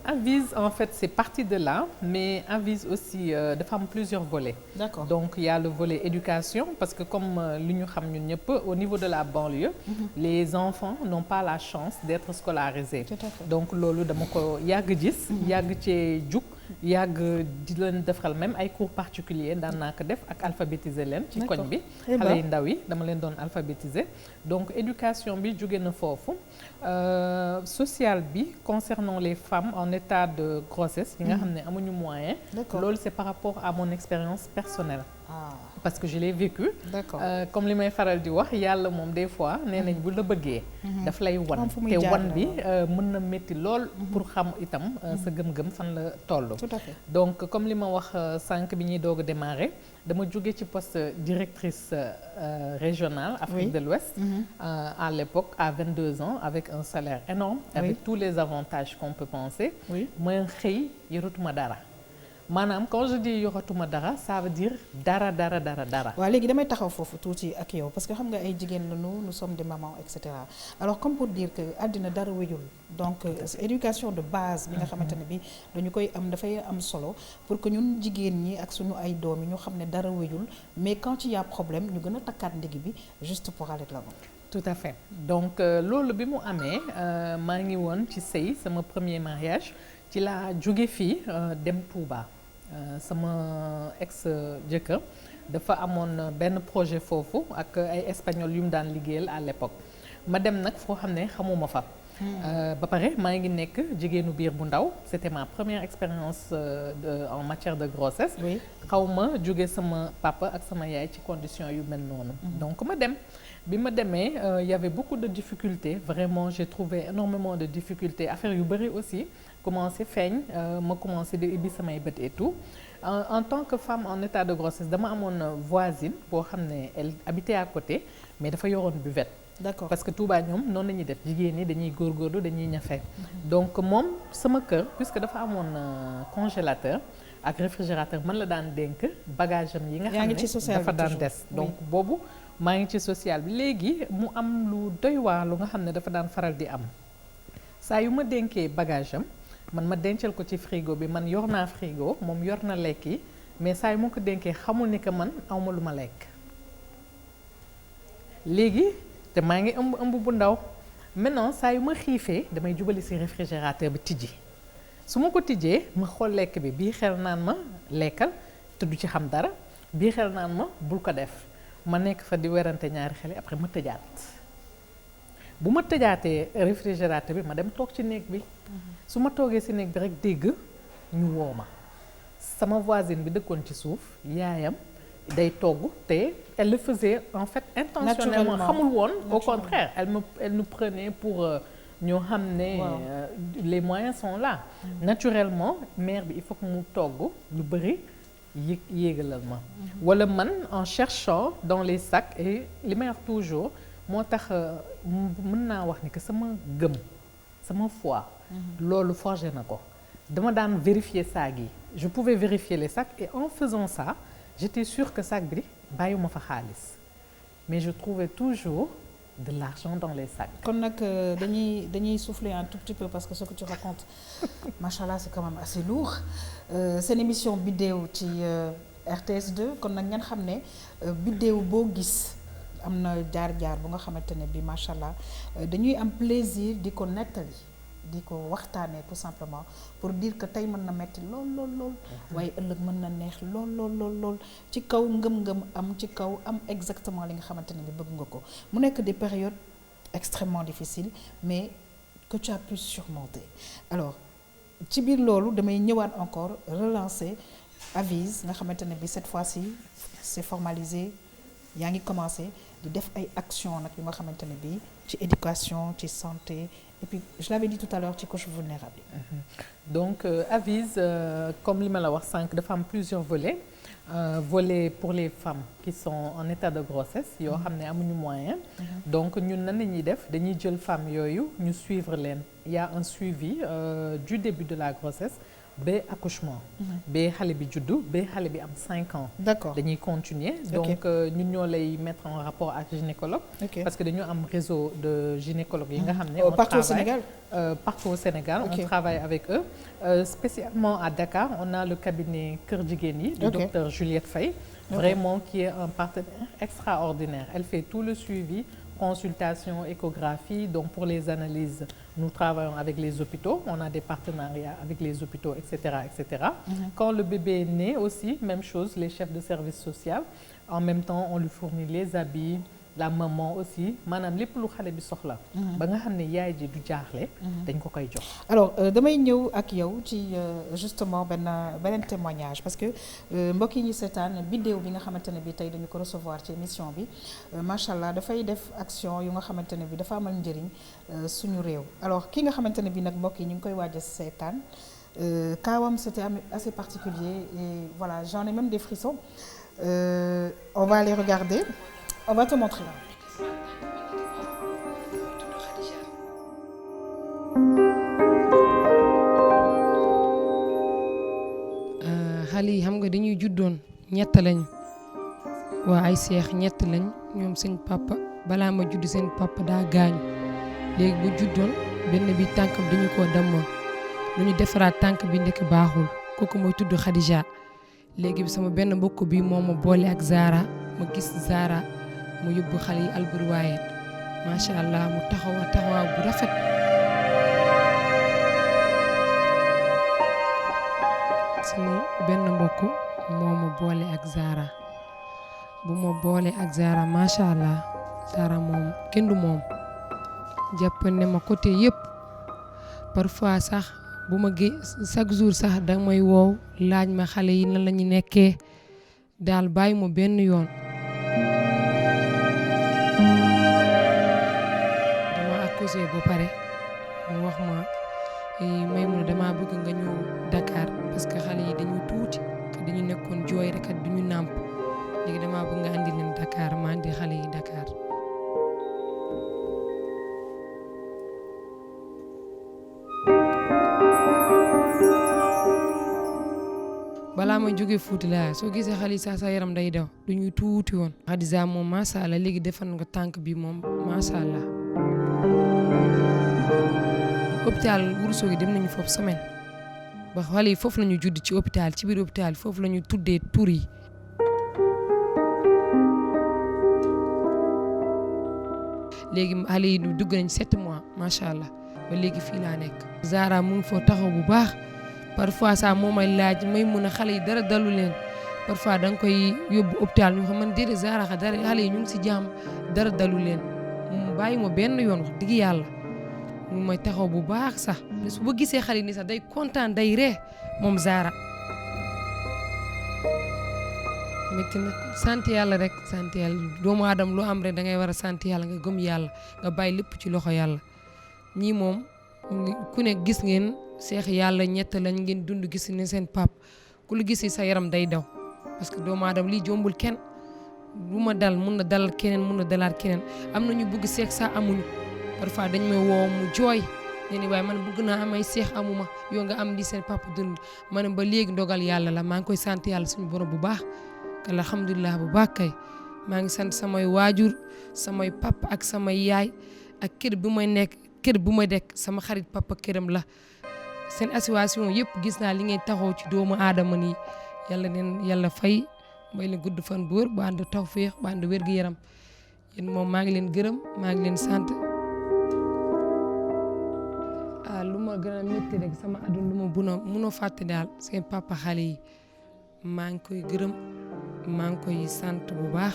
Avise en fait c'est parti de là mais Avise aussi dafa am plusieurs volets. D'accord. Donc il y a le volet éducation parce que comme li ñu xam ñun ñëpp au niveau de la banlieue. Les enfants n'ont pas la chance d'être scolarisés. Tout à fait. Donc loolu dama ko yàgg gis. yàgg cee jug yàgg di leen defal même ay cours particuliers daan naa ko def ak alphabétiser leen. ci koñ bi xale yu ndaw yi dama leen doon alphabétiser. Donc éducation bi jóge na foofu social bi concernant les femmes en état de grossesse yi nga xam ne amuñu moyen. Loolu c'est par rapport à mon expérience personnelle. Parce que je l'ai vécu. Comme li may faral di wax yàlla moom des fois nee nañ bu la bëggee. daf lay wan te wan bi mën na métti lool pour xam itam sa gëm-gëm fan la toll. Tout à fait. Donc comme li ma wax sànq bi ñuy doog a démarrer dama jóge ci poste directrice régionale Afrique de l'Ouest à l'époque à 22 ans avec un salaire énorme avec tous les avantages qu'on peut penser. ma xëy yoratuma dara. Maanaam quand je dis yoratuma dara ça veut dire dara. waaw léegi damay taxaw foofu tuuti ak yow parce que xam nga ay jigéen lañu nous sommes des mamans et cetera alors comme pour dire que àddina dara wéyul donc éducation de base bi nga xamante ne bi dañu koy am dafay am solo pour que ñun jigéen ñi ak suñu ay doom yi ñu xam ne dara wéyul mais quand il y a problème ñu gën a takkaat ndigg bi juste pour aller de l'avant. Tout à fait donc loolu bi mu amee maa ngi woon ci sëy sama premier mariage ci laa jóge fii dem Touba. Sama ex jëkkër dafa amoon benn projet foofu ak ay espagnol yu mu daan liggéeyal à l'époque ma dem nag foo xam ne xamuma fa. ba pare maa ngi nekk jigéenu biir bu ndaw c'était ma première expérience en matière de grossesse. xaw ma jóge sama papa ak sama yaay ci conditions yu mel noonu. Donc ma dem bi ma demee il y avait beaucoup de difficultés vraiment j'ai trouvé énormément de difficultés affaire yu bari aussi. Commencé feeñ ma commencé di ibbi samay bët et tout en tant que femme en état de grossesse dama amoon voisine boo xam ne elle habitait à côté mais dafa yoroon buvette. D'accord. Parce que Touba ñoom noonu la ñuy def jigéen ñi dañuy góorgóorlu dañuy ñafe. Donc moom sama kër puisque dafa amoon congélateur ak réfrigérateur man la daan dénk bagage am yi nga xam ne dafa daan des. Donc boobu maa ngi ci social bi léegi mu am lu doy waar lu nga xam ne dafa daan faral di am saa yu ma dénkee bagage am. Man ma dencal ko ci frigo bi man yor naa frigo moom yor na lekk yi mais saa yu ma ko dénkee xamul ni que man awma lu ma lekk léegi te maa ngi ëmb bu ndaw maintenant saa yu ma xiifee damay jubali ci réfrigérateur bi tijji su ma ko tijjee ma xool lekk bi bii xel naan ma lekkal te du ci xam dara bii xel naan ma bul ko def ma nekk fa di werante ñaari xel yi après ma tëjaat bu ma tëjaatee réfrigérateur bi ma dem toog ci néeg bi su ma toogee ci néeg bi rek dégg ñu woo ma sama voisine bi dëkkoon ci suuf yaayam day togg te elle le faisait en fait intentionnellement xamul woon au contraire elle nous prenait pour ñoo xam ne les moyens sont là naturellement mère bi il faut que mu togg lu bari yéegalal ma walla man en cherchant dans les sacs et li may wax toujours moo tax mën naa wax ni que sama gëm sama foi loolu forgé na ko dama daan vérifier sac yi je pouvais vérifier les sacs et en faisant ça j'étais sûre que sac bi bàyyiwuma fa xaalis mais je trouvais toujours de l'argent dans les sacs. kon nag dañuy souffler un tout petit peu parce que ce que tu racontes machallah c'est quand même assez lourd seen émission Bideew ci RTS2 kon nag ngeen xam ne bideew boo gis am na jaar-jaar bu nga xamante ne bi machallah dañuy am plaisir di ko nettali di ko waxtaanee tout simplement pour dire que tey mën na metti lool waaye ëllëg mën na neex lool ci kaw ngëm-ngëm am ci kaw am exactement li nga xamante ne bi bëgg nga ko mu nekk des périodes extrêmement difficiles mais que tu as pu surmonter. Alors ci biir loolu damay ñëwaat encore relancer Aviz nga xamante ne bi cette fois-ci c'est formalisé yaa ngi commencé di def ay actions nag yu nga xamante ne bi ci éducation ci santé et puis je l'avais dit tout à l'heure ci couche vulnérable yi. Donc Aviz comme li ma la wax sànq dafa am plusieurs volets. Volet pour les femmes qui sont en état de grossesse yoo xam ne amuñu moyen. Donc ñun nan la ñuy def dañuy jël femmes yooyu ñu suivre leen. Il y a un suivi du début de la grossesse ba accouchement. ba xale bi juddu ba xale bi am 5 ans. D'accord dañuy continuer. Donc ñun ñoo lay mettre en rapport ak gynécologue. Parce que dañu am réseau de gynécologues yi nga xam ne. Partout au Sénégal. Partout au Sénégal, on travaille avec eux. Spécialement à Dakar, on a le cabinet Kër Jigéen yi du docteur Juliette Faye, vraiment qui est un partenaire extraordinaire. Elle fait tout le suivi, consultation, échographie. Donc pour les analyses, nous travaillons avec les hôpitaux. On a des partenariats avec les hôpitaux, etc., etc. Quand le bébé est né aussi, même chose, les chefs de service social. En même temps, on lui fournit les habits. La maman aussi maanaam lépp lu xale bi soxla. ba nga xam ne yaay ji du jaaxle. dañ ko koy jox. alors damay ñëw ak yow ci justement beneen témoignage parce que mbokk yi ñu seetaan vidéo bi nga xamante ne bi tey dañu ko recevoir ci émission bi macha allah dafay def action yu nga xamante ne bi dafa amal njëriñ suñu réew. alors ki nga xamante ne bi nag mbokk yi ñu ngi koy waaj a seetaan kaawam c'était assez particulier et voilà j'en ai même des frissons on va aller regarder. On va te montrer. xale yi xam nga dañuy juddoon ñett lañ waa ay seex ñett lañ ñoom seen papa balaa ma judd seen papa daa gaañu léegi bu juddoon benn bi tànkam dañu ko dammoon lu ñu defaraat tànk bi ndekk baaxul kooku mooy tudd Khadija léegi sama benn mbokk bi moo ma boole ak Zara ma gis Zara. mu yóbbu xale yi Alboury Wayed macha allah mu taxawaa bu rafet. suñu benn mbokk moo ma boole ak Zara bu ma boole ak Zara macha allah Zara moom kenn du moom jàpp ne ma côté yëpp parfois sax bu ma chaque jour sax da may woow laaj ma xale yi nan la ñu nekkee daal bàyyi ma benn yoon. ba pare mu wax ma Maymuna dama bëgg nga ñëw Dakar parce que xale yi dañu tuuti te dañu nekkoon jooy rek at duñu nàmp léegi dama bëgg nga andi leen Dakar ma andi xale yi Dakar. balaa ma jógee Fuuta laa soo gisee xale yi sa yaram day daw duñuy tuuti woon. Khadija moom macha allah léegi defal nga tànk bi moom macha allah. hôpital Ourossogui dem nañu foofu semaine ba xale yi foofu lañu judd ci hôpital ci biir hôpital foofu lañu tuddee tur yi. léegi xale yi dugg nañ 7 mois macha allah ba léegi fii laa nekk. Zara mu ngi foo taxaw bu baax parfois sax moo may laaj may mun a xale yi dara dalu leen parfois da nga koy yóbbu hôpital ñu xam man déedéet Zara xa dara xale yi ñu ngi si jàmm dara dalu leen mu bàyyi ma benn yoon wax dëgg yàlla. mu may taxaw bu baax sax su ba gisee xale ni sax day kontaan day ree moom Zara métti na sant yàlla rek sant yàlla doomu aadama lu am rek da ngay war a sant yàlla nga gëm yàlla nga bàyyi lépp ci loxo yàlla ñii moom ku ne gis ngeen seex yàlla ñett lañ ngeen dund gis ne seen pap ku lu gis sa yaram day daw parce que doomu aadama lii jombul kenn lu ma dal mun na dalal keneen mun na dalaat keneen am na ñu bëgg seex sax amuñu parfois dañ may woo mu jooy ne ni waaye man bëgg naa amay seex amuma yoo nga am li seen papa dund ma ne ba léegi ndogal yàlla la maa ngi koy sant yàlla suñu borom bu baax alhamdulilah bu baax kay maa ngi sant samay waajur samay papa ak samay yaay ak kër bu may nekk kër bu may dekk sama xarit papa këram la seen association yëpp gis naa li ngeen taxaw ci doomu aadama nii yàlla neen yàlla fay may leen gudd fan bu wér ba ànd tawfeex ba ànd wér gu yaram yéen moom maa ngi leen gërëm maa ngi leen sant. lu ma gën a métti rek sama àdduna lu ma munoo fàtte daal seen papa xale yi maa ngi koy gërëm maa ngi koy sant bu baax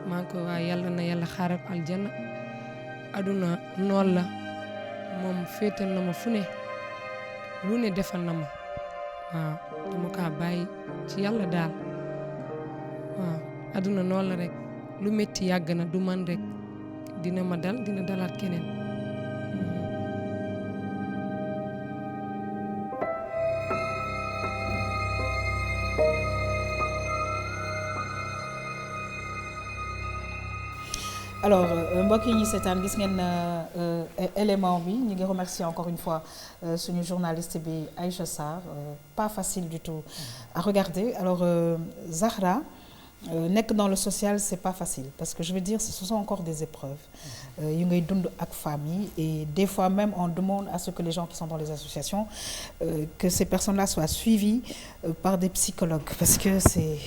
maa ngi koy waa yàlla na yàlla xaaral aljanna àdduna nool la moom féetal na ma fu ne lu ne defal na ma waaw dama kaa bàyyi ci yàlla daal waaw àdduna noonu la rek lu metti yàgg na du man rek dina ma dal dina dalaat keneen. alors mbokk yi ñi seetaan gis ngeen élément bi ñu ngi remercier encore une fois suñu journaliste bi Aïcha Sarr pas facile du tout à regarder alors Zahra nekk dans le social c'est pas facile parce que je veux dire ce sont encore des épreuves yu ngay dund ak famille et des fois même on demande à ce que les gens qui sont dans les associations que ces personnes-là soient suivies par des psychologues parce que c'est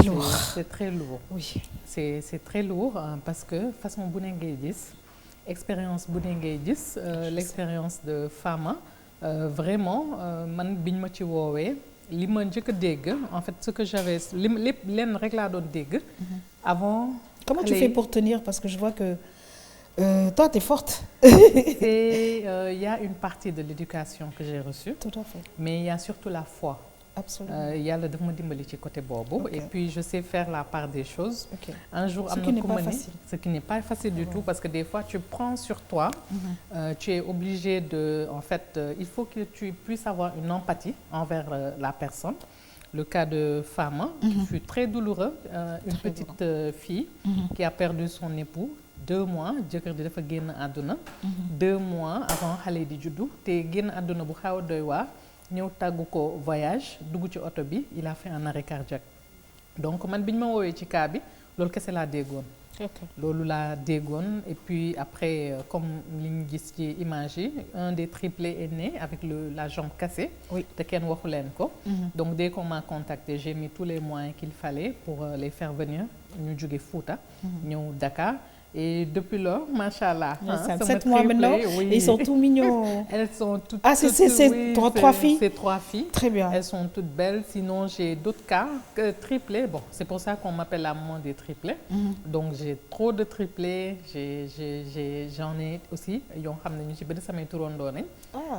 lourd. C'est très lourd. Oui. C'est très lourd parce que façon bu ne ngay gis expérience bu ne ngay gis l'expérience de Fama vraiment man biñ ma ci woowee li ma njëkk a dégg en fait ce que j'avais lépp lenn rek laa doon dégg avant. Comment tu fais pour tenir parce que je vois que toi t'es forte. Et y a une partie de l'éducation que j'ai reçue. Tout à fait. Mais il y a surtout la foi. Absolument. Yàlla daf ma dimbali ci côté boobu. Okay. Et puis je sais faire la part des choses. Okay. Un jour am na ku ma ni ce qui n'est pas facile du tout parce que des fois tu prends sur toi. Tu es obligé de en fait il faut que tu puisses avoir une empathie envers la personne. Le cas de Fama qui fut très douloureux, une petite fille qui a perdu son époux 2 mois jëkkër ji dafa génn àdduna 2 mois avant xale di juddu te génn àdduna bu xaw a doy waar ñëw tàggu ko voyage dugg ci oto bi il a fait un arrêt cardiaque donc man bi ñu ma woowee ci cas bi loolu kese laa déggoon. loolu laa déggoon et puis après comme li ñu gis ci image yi un des triplés est né avec la jambe cassée. Oui. Te kenn waxu leen ko. Donc dès qu'on m'a contacté j'ai mis tous les moyens qu'il fallait pour les faire venir ñu jóge Fouta. ñëw Dakar. Et depuis lors, machallah, 7 mois maintenant, oui. Ils sont tout mignons. Elles sont toutes. Ah, c'est 3 filles. C'est 3 filles. Très bien. Elles sont toutes belles. Sinon, j'ai d'autres cas que triplés. Bon, c'est pour ça qu'on m'appelle la maman des triplés. Donc j'ai trop de triplés. J'en ai aussi. Yoo xam ne ñu ci bëri samay turandoo nañ.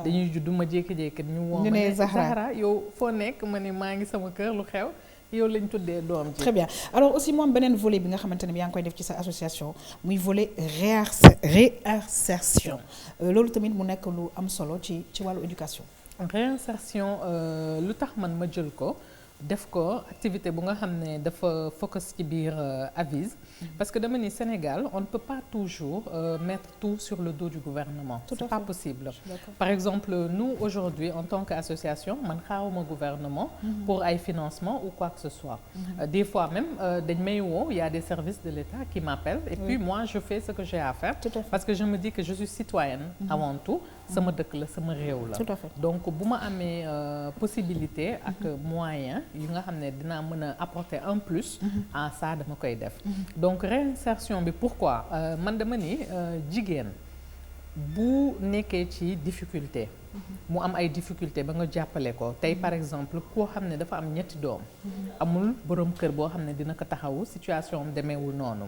Dañuy juddu ma jékki-jékki ñu woo ma ne Zahra yow foo nekk ma ne maa ngi sama kër lu xew. yow lañ tuddee doom ji. Très bien alors aussi moom beneen volet bi nga xamante ne yaa ngi koy def ci sa association muy volet réinsertion loolu tamit mu nekk lu am solo ci wàllu éducation. Réinsertion lu tax man ma jël ko def ko activité bu nga xam ne dafa focus ci biir Avise parce que dama ni Sénégal on ne peut pas toujours mettre tout sur le dos du gouvernement. C'est pas possible. Par exemple nous aujourd'hui en tant qu'association man xaaruma gouvernement pour ay financement ou quoi que ce soit. Des fois même dañ may woo il y a des services de l'État qui m'appellent et puis moi je fais ce que j'ai à faire parce que je me dis que je suis citoyenne avant tout sama dëkk la sama réew la. Donc bu ma amee possibilité ak moyen yi nga xam ne dinaa mën a apporter un plus à ça dama koy def. Donc réinsertion bi pourquoi man dama ni jigéen bu nekkee ci difficulté mu am ay difficulté ba nga jàppale ko tey par exemple koo xam ne dafa am ñetti doom amul borom kër boo xam ne dina ko taxawu situation am demeewul noonu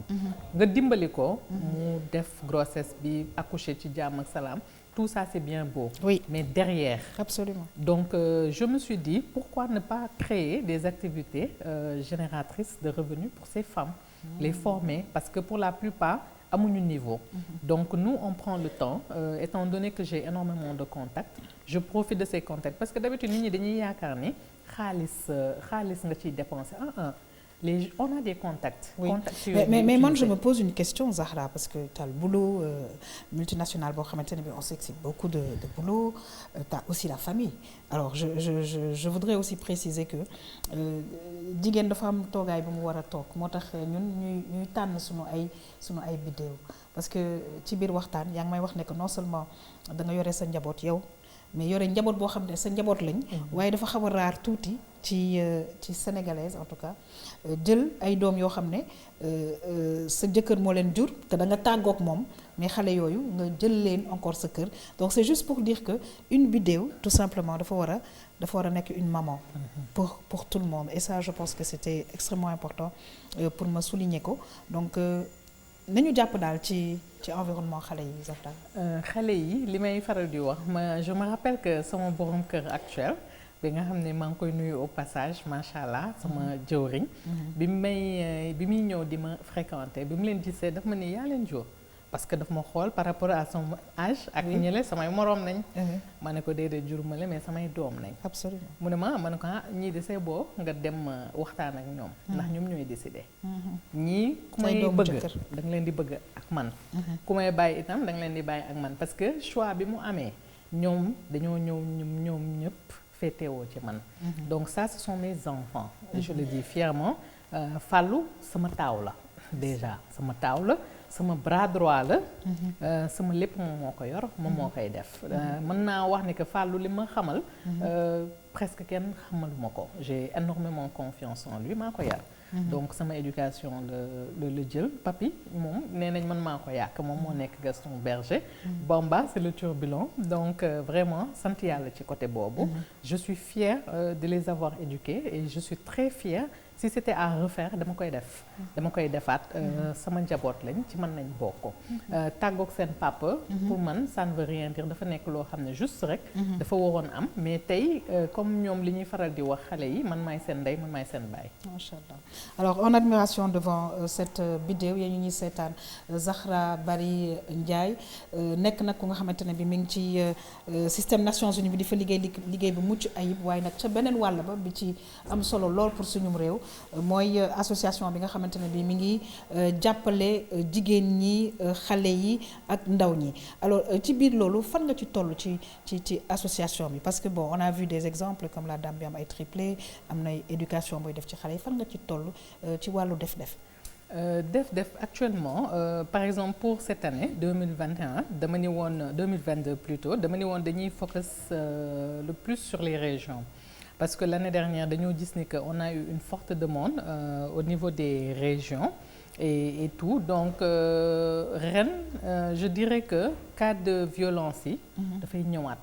nga dimbali ko mu def grossesse bi accoucher ci jàmm ak salaam. Tout ça c'est bien beau. Oui. Mais derrière. Absolument. Donc je me suis dit pourquoi ne pas créer des activités génératrices de revenus pour ces femmes, les former parce que pour la plupart amuñu niveau. Donc nous on prend le temps étant donné que j'ai énormément de contacts, je profite de ces contacts parce que d'habitude nit ñi dañuy yaakaar ni xaalis nga ciy dépenser on a des contacts. Oui. Mais moi je me pose une question Zahra parce que tu as le boulot multinational boo xamante ne bi on sait que c'est beaucoup de boulot tu as aussi la famille alors je voudrais aussi préciser que jigéen dafa am toogaay bu mu war a toog moo tax ñun ñuy tànn sunu ay vidéo parce que ci biir waxtaan yaa ngi may wax ne que non seulement da nga yore sa njaboot yow mais yore njaboot boo xam ne sa njaboot lañ waaye dafa xaw a raar tuuti ci sénégalaise en tout cas jël ay doom yoo xam ne sa jëkkër moo leen jur te da nga tàggoog moom mais xale yooyu nga jël leen encore sa kër donc c'est juste pour dire que une vidéo tout simplement dafa war a nekk une maman pour tout le monde et ça je pense que c'était extrêmement important pour me souligner ko donc nañu jàpp daal ci environnement xale yi Zahra. xale yi li may faral di wax je me rappelle que sama borom kër actuel bi nga xam ne maa ngi koy nuyu au passage macha allah sama jëwriñ. bi muy ñëw di ma fréquenter bi mu leen gisee daf ma ne yaa leen jur. parce que daf ma xool par rapport à son âge. ak ñële samay moroom nañ. ma ne ko déedéet juruma la mais samay doom nañ. absolument mu ne ma ne ko ñii de see boo nga dem waxtaan ak ñoom. ndax ñoom ñooy décider. ñii ku may bëgg da nga leen di bëgg ak man. ku may bàyyi itam da nga leen di bàyyi ak man parce que choix bi mu amee ñoom dañoo ñëw ñoom ñëpp féetewoo ci man. donc ça ce sont mes enfants. je le dis fièrement Fallou sama taaw la déjà sama taaw la. sama bras droit la. sama lépp moom moo ko yor moom moo koy def. mën naa wax ni que Fallou li ma xamal. presque kenn xamaluma ko j'ai énormément confiance en lui maa ko yar. donc sama éducation la jël papi moom nee nañ man maa ko yàq moom moo nekk Gaston Berger. Bamba c'est le turbulent donc vraiment sant yàlla ci côté boobu. je suis fière de les avoir éduqués et je suis très fière. si c'était à refaire dama koy def. dama koy defaat sama njaboot lañ ci mën nañ bokk. tàggoog seen papa. pour man ça ne veut rien dire dafa nekk loo xam ne juste rek. dafa waroon am mais tey comme ñoom li ñuy faral di wax xale yi man maay seen ndey man maay seen baay. macha allah alors en admiration devant cette vidéo yéen ñu ñuy seetaan Zahra Bary Ndiaye nekk nag ku nga xamante ne bi mi ngi ci système Nations Unies bi di fa liggéey bu mucc ayib waaye nag ca beneen wàll ba bi ci am solo lool pour suñum réew. mooy association bi nga xamante ne bi mi ngi jàppale jigéen ñi xale yi ak ndaw ñi alors ci biir loolu fan nga ci toll ci association bi parce que bon on a vu des exemples comme la dame bi am ay triplé am na éducation booy def ci xale yi fan nga ci toll ci wàllu def-def. def actuellement par exemple pour cette année 2021 dama ni woon 2022 plutôt dama ni woon dañuy focus le plus sur les régions. Parce que l'année dernière dañoo gis ni que on a eu une forte demande au niveau des régions et tout donc ren je dirais que cas de violence yi dafay ñëwaat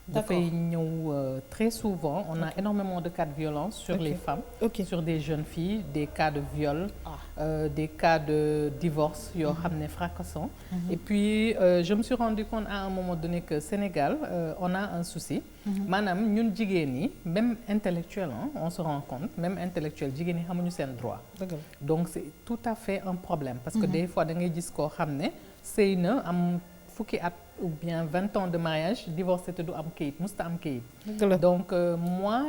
dafay ñëw très souvent on a énormément de cas de violence sur les femmes sur des jeunes filles des cas de viol des cas de divorce yoo xam ne fracassants et puis je me suis rendu compte à un moment donné que Sénégal on a un souci maanaam ñun jigéen ñi même intellectuel on se rend compte même intellectuel jigéen ñi xamuñu seen droit donc c'est tout à fait un problème parce que des fois da ngay gis koo xam ne sëy na am fukki at ou bien 20 ans de mariage divorcé te du am kayit musta am kayit donc moi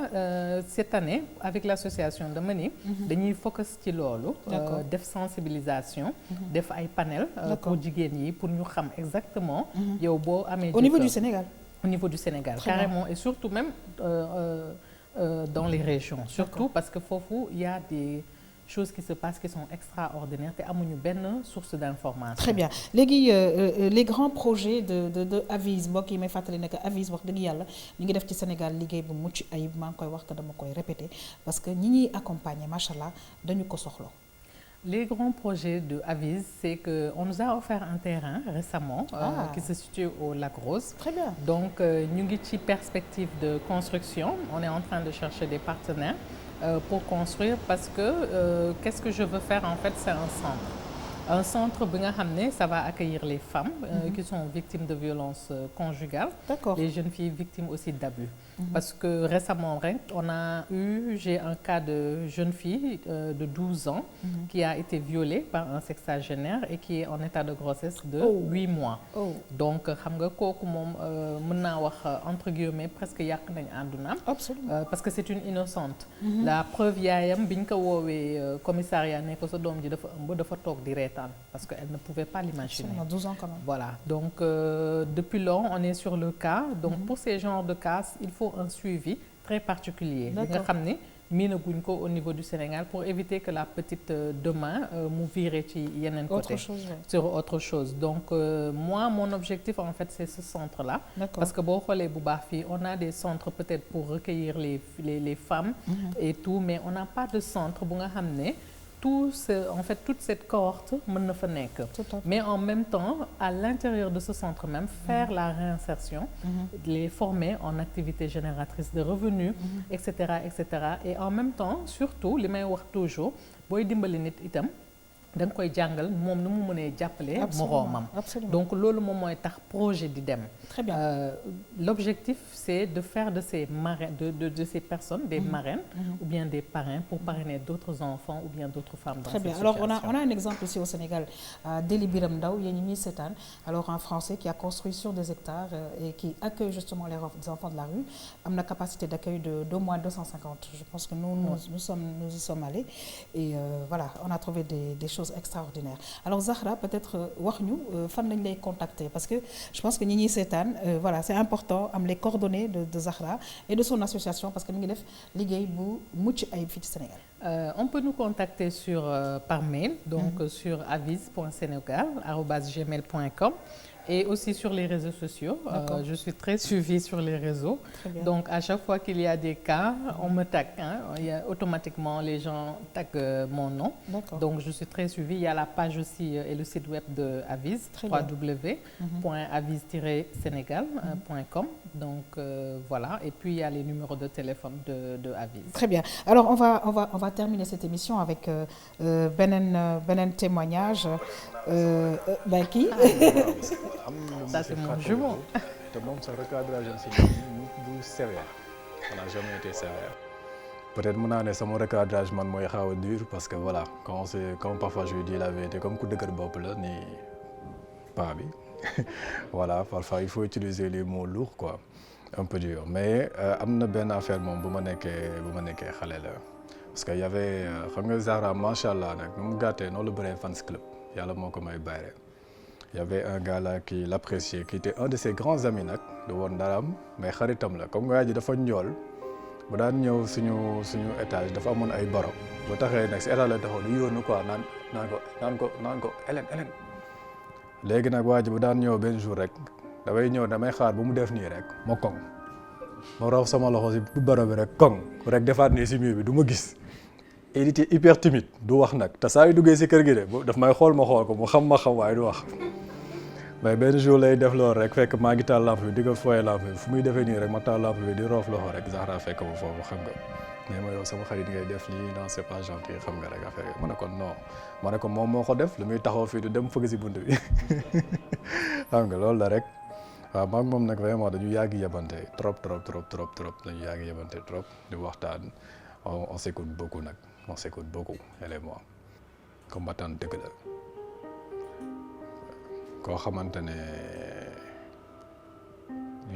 cette année avec l'association dama ni dañuy focus ci loolu def sensibilisation def ay panel pour jigéen yi pour ñu xam exactement yow boo amee au niveau du Sénégal au niveau du Sénégal carrément et surtout même dans les régions surtout parce que foofu il y a des choses qui se passent qui sont extraordinaires te amuñu benn source d'information. Très bien léegi les grands projets de Aviz mbokk yi may fàttali ne que Aviz wax dëgg yàlla ñu ngi def ci Sénégal liggéey bu mucc ayib maa ngi koy wax te dama koy répéter parce que ñi ñuy accompagner macha allah dañu ko soxla. Les grands projets de Aviz, c'est qu'on nous a offert un terrain récemment qui se situe au Lac Rose. Très bien. Donc, ñu ngi ci perspective de construction. On est en train de chercher des partenaires pour construire parce que qu'est-ce que je veux faire en fait, c'est un centre. Un centre bi nga xam ne ça va accueillir les femmes qui sont victimes de violences conjugales. D'accord. Les jeunes filles victimes aussi d'abus. Parce que récemment rek j'ai un cas de jeune fille de 12 ans qui a été violée par un sexagénaire et qui est en état de grossesse de 8 mois. Donc xam nga kooku moom mën naa wax entre guillemets presque yàq nañ àddunaam. Absolument. Parce que c'est une innocente. La preuve yaayam bi ñu ko woowee commissariat ne ko sa doom ji dafa ëmb dafa toog di reetaan parce que elle ne pouvait pas l'imaginer. 12 ans quand même. Voilà donc depuis lors on est sur le cas donc pour ces genres de cas il faut un suivi très particulier li nga xam ne miinaguñ ko au niveau du Sénégal pour éviter que la petite demain mu viré ci yeneen côté sur autre chose donc moi mon objectif en fait c'est ce centre là parce que boo xoolee bu baax fii on a des centres peut-être pour recueillir les femmes et tout mais on n'a pas de centre bu nga xam ne en fait toute cette cohorte mën na fa nekk mais en même temps à l'intérieur de ce centre même faire la réinsertion les former en activités génératrices de revenus etc et en même temps surtout li may wax toujours booy dimbali nit itam da nga koy jàngal moom nu mu mënee jàppale moroomam. Absolument. Donc loolu moom mooy tax projet di dem. Très bien. L'objectif c'est de faire de ces marraines de ces personnes des marraines ou bien des parrains pour parrainer d'autres enfants ou bien d'autres femmes dans Très cette bien. Alors situation. on a un exemple ici au Sénégal, Deli Biram Ndaw yéen ñi ñuy seetaan, alors un Français qui a construit sur des hectares et qui accueille justement les enfants de la rue, am na capacité d'accueil d'au moins 250. Je pense que nous y sommes allés et voilà, on a trouvé des choses extraordinaires. Alors Zahra, peut-être wax ñu fan lañ lay contacter parce que je pense que ñi ñuy seetaan voilà, c'est important am les coordonnées de Zahra et de son association parce que mi ngi def liggéey bu mucc ayib fii ci Sénégal. On peut nous contacter par mail, donc sur avis.senegal@gmail.com et aussi sur les réseaux sociaux. Je suis très suivie sur les réseaux. Donc à chaque fois qu'il y a des cas, on me tag. Automatiquement, les gens taguent mon nom. Donc je suis très suivie. Il y a la page aussi et le site web de Aviz, www.aviz-senegal.com. Donc voilà. Et puis il y a les numéros de téléphone de Aviz. Très bien. Alors on va terminer cette émission avec beneen témoignage. Qui ça c'est mon jumeau. te moom sa recadrage si du sévère. On n'a jamais été sévère. Peut-être mën naa ne sama recadrage man mooy xaw a dur parce que voilà quand parfois je lui dis la vérité comme ku dëgër bopp la ni paa bi voilà parfois il faut utiliser les mots lourds quoi un peu dur mais am na benn affaire moom bu ma nekkee xale la parce que y avait xam nga Zahra macha allah nag nu mu gàttee noonu la bëree fans club yàlla moo ko may bayre. Il y avait un gars là qui l'appréciait qui était un de ses grands amis nag du woon daraam mais xaritam la comme nga ji dafa njool bu daan ñëw suñu étage dafa amoon ay baro bu taxee nag si étage la taxaw lu yónnu quoi naan ko Hélène léegi nag waa ji bu daan ñëw benn jour rek damay xaar bu mu def nii rek ma koŋ ma raw sama loxo si baro bi rek koŋ rek defaat nii si mur bi du ma gis. Il était hyper timide du wax nag te saa yu duggee si kër gi de daf may xool ma xool ko mu xam waaye du wax mais benn jour lay def loolu rek fekk maa ngi taal lampe bi di ko foyee lampe bi fu muy defee nii rek ma taal lampe bi di roof loxo rek Zahra fekk ma foofu xam nga mais ma yow sama xarit ngay def lii non c'est pas gentil xam nga rek affaire yi ma ne ko non ma ne ko moom moo ko def lu muy taxaw fii du dem fëgg si bunt bi xam nga loolu la rek waaw maag moom nag vraiment dañu yàgg yebante trop dañu yàgg yebante trop di waxtaan on s'écoute beaucoup nag. On s'écoute beaucoup, elle et moi. Combattant dëgg la koo xamante ne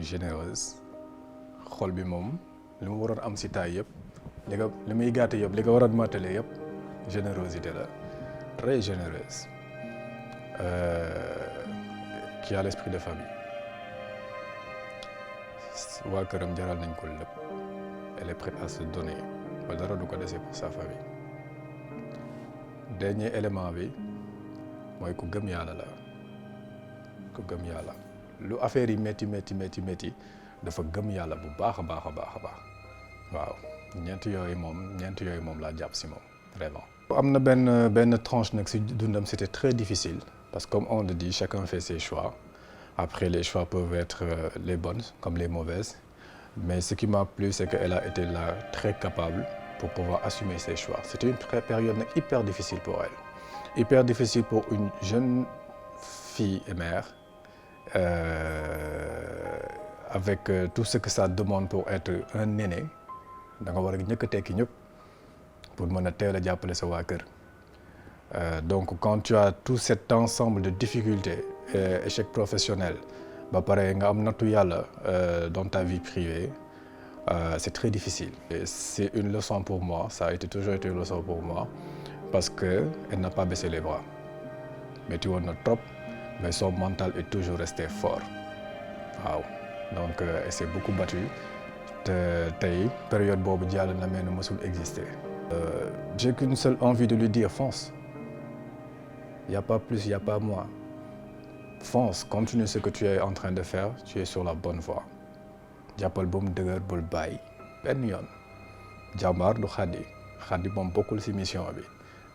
généreuse xol bi moom li mu waroon am si taay yëpp li muy gàtt yëpp li nga waroon matale yëpp générosité la très généreuse qui a l'esprit de famille waa këram jaral nañ ko lépp elle est prête à se donner. ba dara du ko dese pour sa famille dernier élément bi mooy ku gëm yàlla la lu affaire yi métti dafa gëm yàlla bu baax a baax waaw ñeent yooyu moom laa jàpp si moom vraiment. am na benn tranche nag si dundam c'était très difficile parce que comme on le dit chacun fait ses choix après les choix peuvent être les bonnes comme les mauvaises mais ce qui m'a plu c'est qu'elle a été là très capable pour pouvoir assumer ses choix. C'était une période hyper difficile pour elle. Hyper difficile pour une jeune fille et mère avec tout ce que ça demande pour être un aîné. Da nga war a njëkk a tekki ñëpp pour mën a teel a jàppale sa waa kër. Donc quand tu as tout cet ensemble de difficultés et échecs professionnels ba pare nga am nattu yàlla dans ta vie privée c'est très difficile. Et c'est une leçon pour moi, ça a toujours été une leçon pour moi parce qu'elle n'a pas baissé les bras. Mais tu vois notre trop, mais son mental est toujours resté fort. Wow. Donc elle s'est beaucoup battue. Tey période boobu jàll na mel ne mësul exister. J'ai qu'une seule envie de lui dire fonce. Il y a pas plus, il y a pas moins. Fonce, continue ce que tu es en train de faire, tu es sur la bonne voie. jàppal ba mu dëgër bul bàyyi benn yoon jàmbaar du xaddi moom bokkul ci mission bi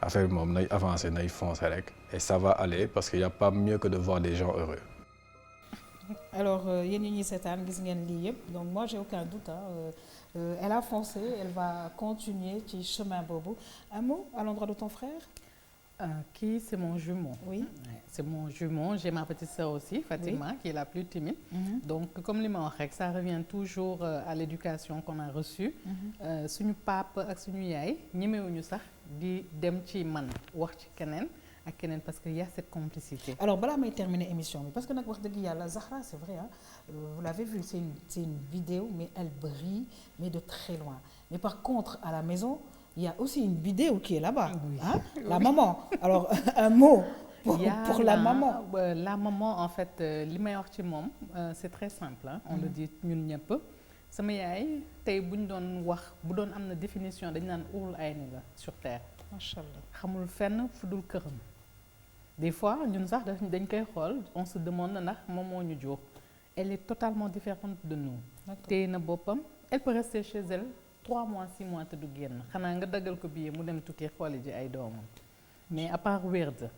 affaire bi moom nay avancer nay foncer rek et ça va aller parce qu'il y a pas mieux que de voir des gens heureux. Alors yéen ñi ñuy seetaan gis ngeen lii yëpp donc moi j'ai aucun doute elle a foncé elle va continuer ci chemin boobu. Un mot à l'endroit de ton frère? Qui c'est mon jumeau. Oui. Ouais, c'est mon jumeau. J'ai ma petite sœur aussi, Fatima, qui est la plus timide. Donc comme li ma wax rek ça revient toujours à l'éducation qu'on a reçue. Suñu papa ak suñu yaay ñemewuñu sax di dem ci man wax ci keneen ak keneen parce que y a cette complicité. Alors balaa may terminer émission bi parce que nag wax dëgg yàlla Zahra c'est vrai hein, vous l'avez vu c'est une vidéo mais elle brille mais de très loin. Mais par contre à la maison il y a aussi une vidéo qui est là-bas. Oui. Hein? La maman. Alors un mot pour la maman. La maman en fait li may wax ci moom c'est très simple hein? On le dit ñun ñëpp. Sama yaay tey bu ñu doon wax bu doon am na définition dañu naan urul ay ni la sur terre. Macha Allah. Xamul fenn fu dul këram. Des fois ñun sax dañ koy xool on se demande ndax moom moo ñu jur. Elle est totalement différente de nous. Téye na boppam elle peut rester chez elle 3 mois 6 mois te du génn xanaa nga daggal ko billet mu dem tukki xooli ji ay doomam. Mais à part werd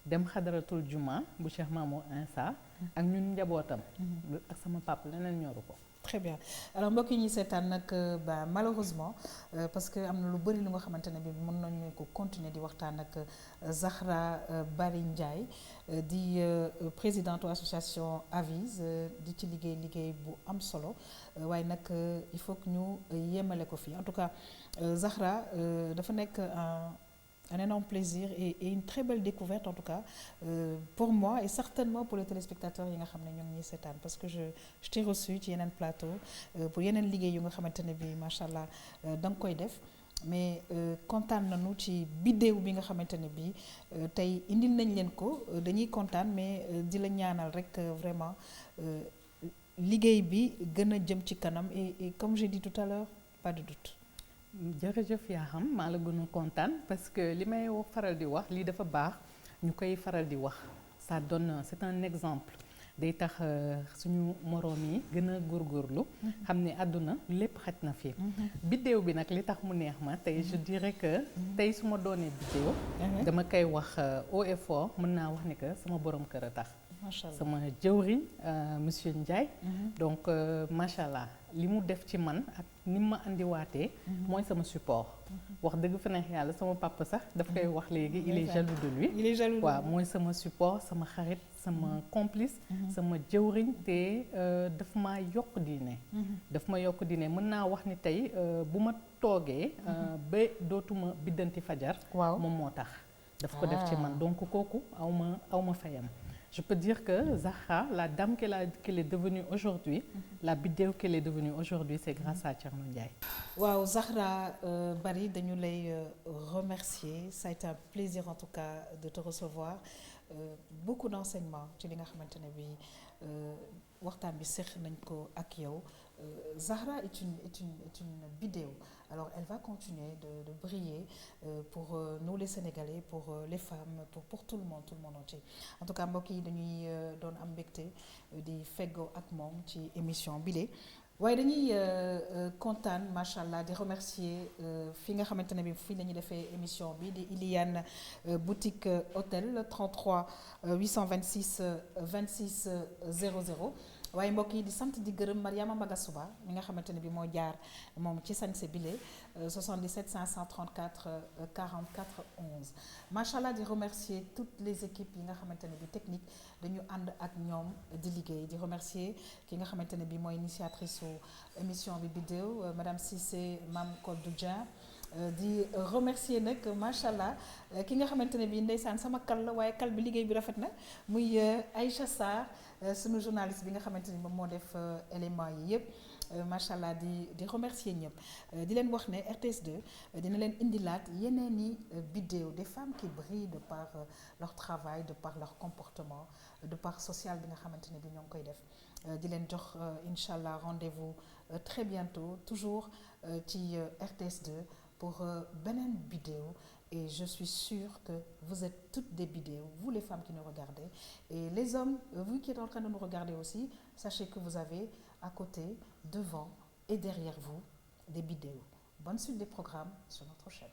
dem xadaratul juma bu Cheikh Mamour Insa ak ñun njabootam. ak sama papa leneen ñoru ko. Très bien alors mbokk yi ñuy seetaan nag ba malheureusement parce que am na lu bëri lu nga xamante ne bi mën nañu ko continuer di waxtaan ak Zahra Bary Ndiaye di présidente association Aviz di ci liggéey bu am solo waaye nag il faut que ñu yemale ko fii en tout cas Zahra dafa nekk un énorme plaisir et une très belle découverte en tout cas pour moi et certainement pour les téléspectateurs yi nga xam ne ñoom ñuy seetaan parce que je t'ai reçu ci yeneen plateau pour yeneen liggéey yu nga xamante ne bi macha allah da nga koy def mais kontaan nañu ci bidéew bi nga xamante ne bi tey indil nañ leen ko dañuy kontaan mais di la ñaanal rek vraiment liggéey bi gën a jëm ci kanam et comme j'ai dit tout à l'heure pas de doute. Jërëjëf yaa xam maa la gën a kontaan parce que li may faral di wax lii dafa baax ñu koy faral di wax ça donne c'est un exemple day tax suñu moroom yi gën a góorgóorlu xam ne àdduna lépp xaj na fi biddéew bi nag li tax mu neex ma tey je dirais que tey su ma doonee biddéew dama koy wax haut et fort mën naa wax ni que sama borom kër a tax sama jëwriñ monsieur Ndiaye donc macha allah li mu def ci man ak ni ma andiwaatee mooy sama support wax dëgg fa neex yàlla sama papa sax daf koy wax léegi il est jaloux de lui. Il est jaloux. waaw mooy sama support sama xarit sama complice sama jëwriñ te daf ma yokk diine daf ma yokk diine mën naa wax ni tey bu ma toogee ba dootuma biddanti fajar moom moo tax daf ko def ci man donc kooku aw ma fayam. Je peux dire que Zahra, la dame qu'elle est devenue aujourd'hui, la bidéo qu'elle est devenue aujourd'hui, c'est grâce à Thierno Ndiaye. Wow, Zahra Bary, dañu lay remercier. Ça a été un plaisir en tout cas de te recevoir. Beaucoup d'enseignements ci li nga xamante ne bi waxtaan bi seq nañ ko ak yow. Zahra est une bidéo. Alors elle va continuer de briller pour nous les Sénégalais, pour les femmes, pour tout le monde entier. En tout cas mbokk yi dañuy doon am mbégte di feggoo ak moom ci émission bile. waaye dañuy kontaan macha allah di remercier fi nga xamante ne bi fii la ñuy defee émission bi di Iliane boutique hôtel 33 826 26 00. waaye mbokk yi di sant di gërëm Mariama Magasuba mi nga xamante ne bi moo jaar moom ci sañse bile 77 534 44 11 macha allah di remercier toutes les équipes yi nga xamante ne bi technique dañu ànd ak ñoom di liggéey di remercier ki nga xamante ne bi mooy initiatrice su émission bi bidéo madame Cissé Mame Kodou Dia di remercier nag macha allah ki nga xamante ne bi ndeysaan sama kal la waaye kal bi liggéey bi rafet na muy Aïcha Sarr sunu journaliste bi nga xamante ni moom moo def éléments yi yëpp macha allah di remercier ñëpp di leen wax ne RTS2 dina leen indilaat yeneen i vidéo des femmes qui brillent de par leur travail de par leur comportement de par social bi nga xamante ne bi ñoo ngi koy def di leen jox incha allah rendez-vous très bientôt toujours ci RTS2 pour beneen vidéo. Et je suis sûre que vous êtes toutes des bidéos, vous les femmes qui nous regardez. Et les hommes, vous qui êtes en train de nous regarder aussi, sachez que vous avez à côté, devant et derrière vous des bidéos. Bonne suite des programmes sur notre chaîne.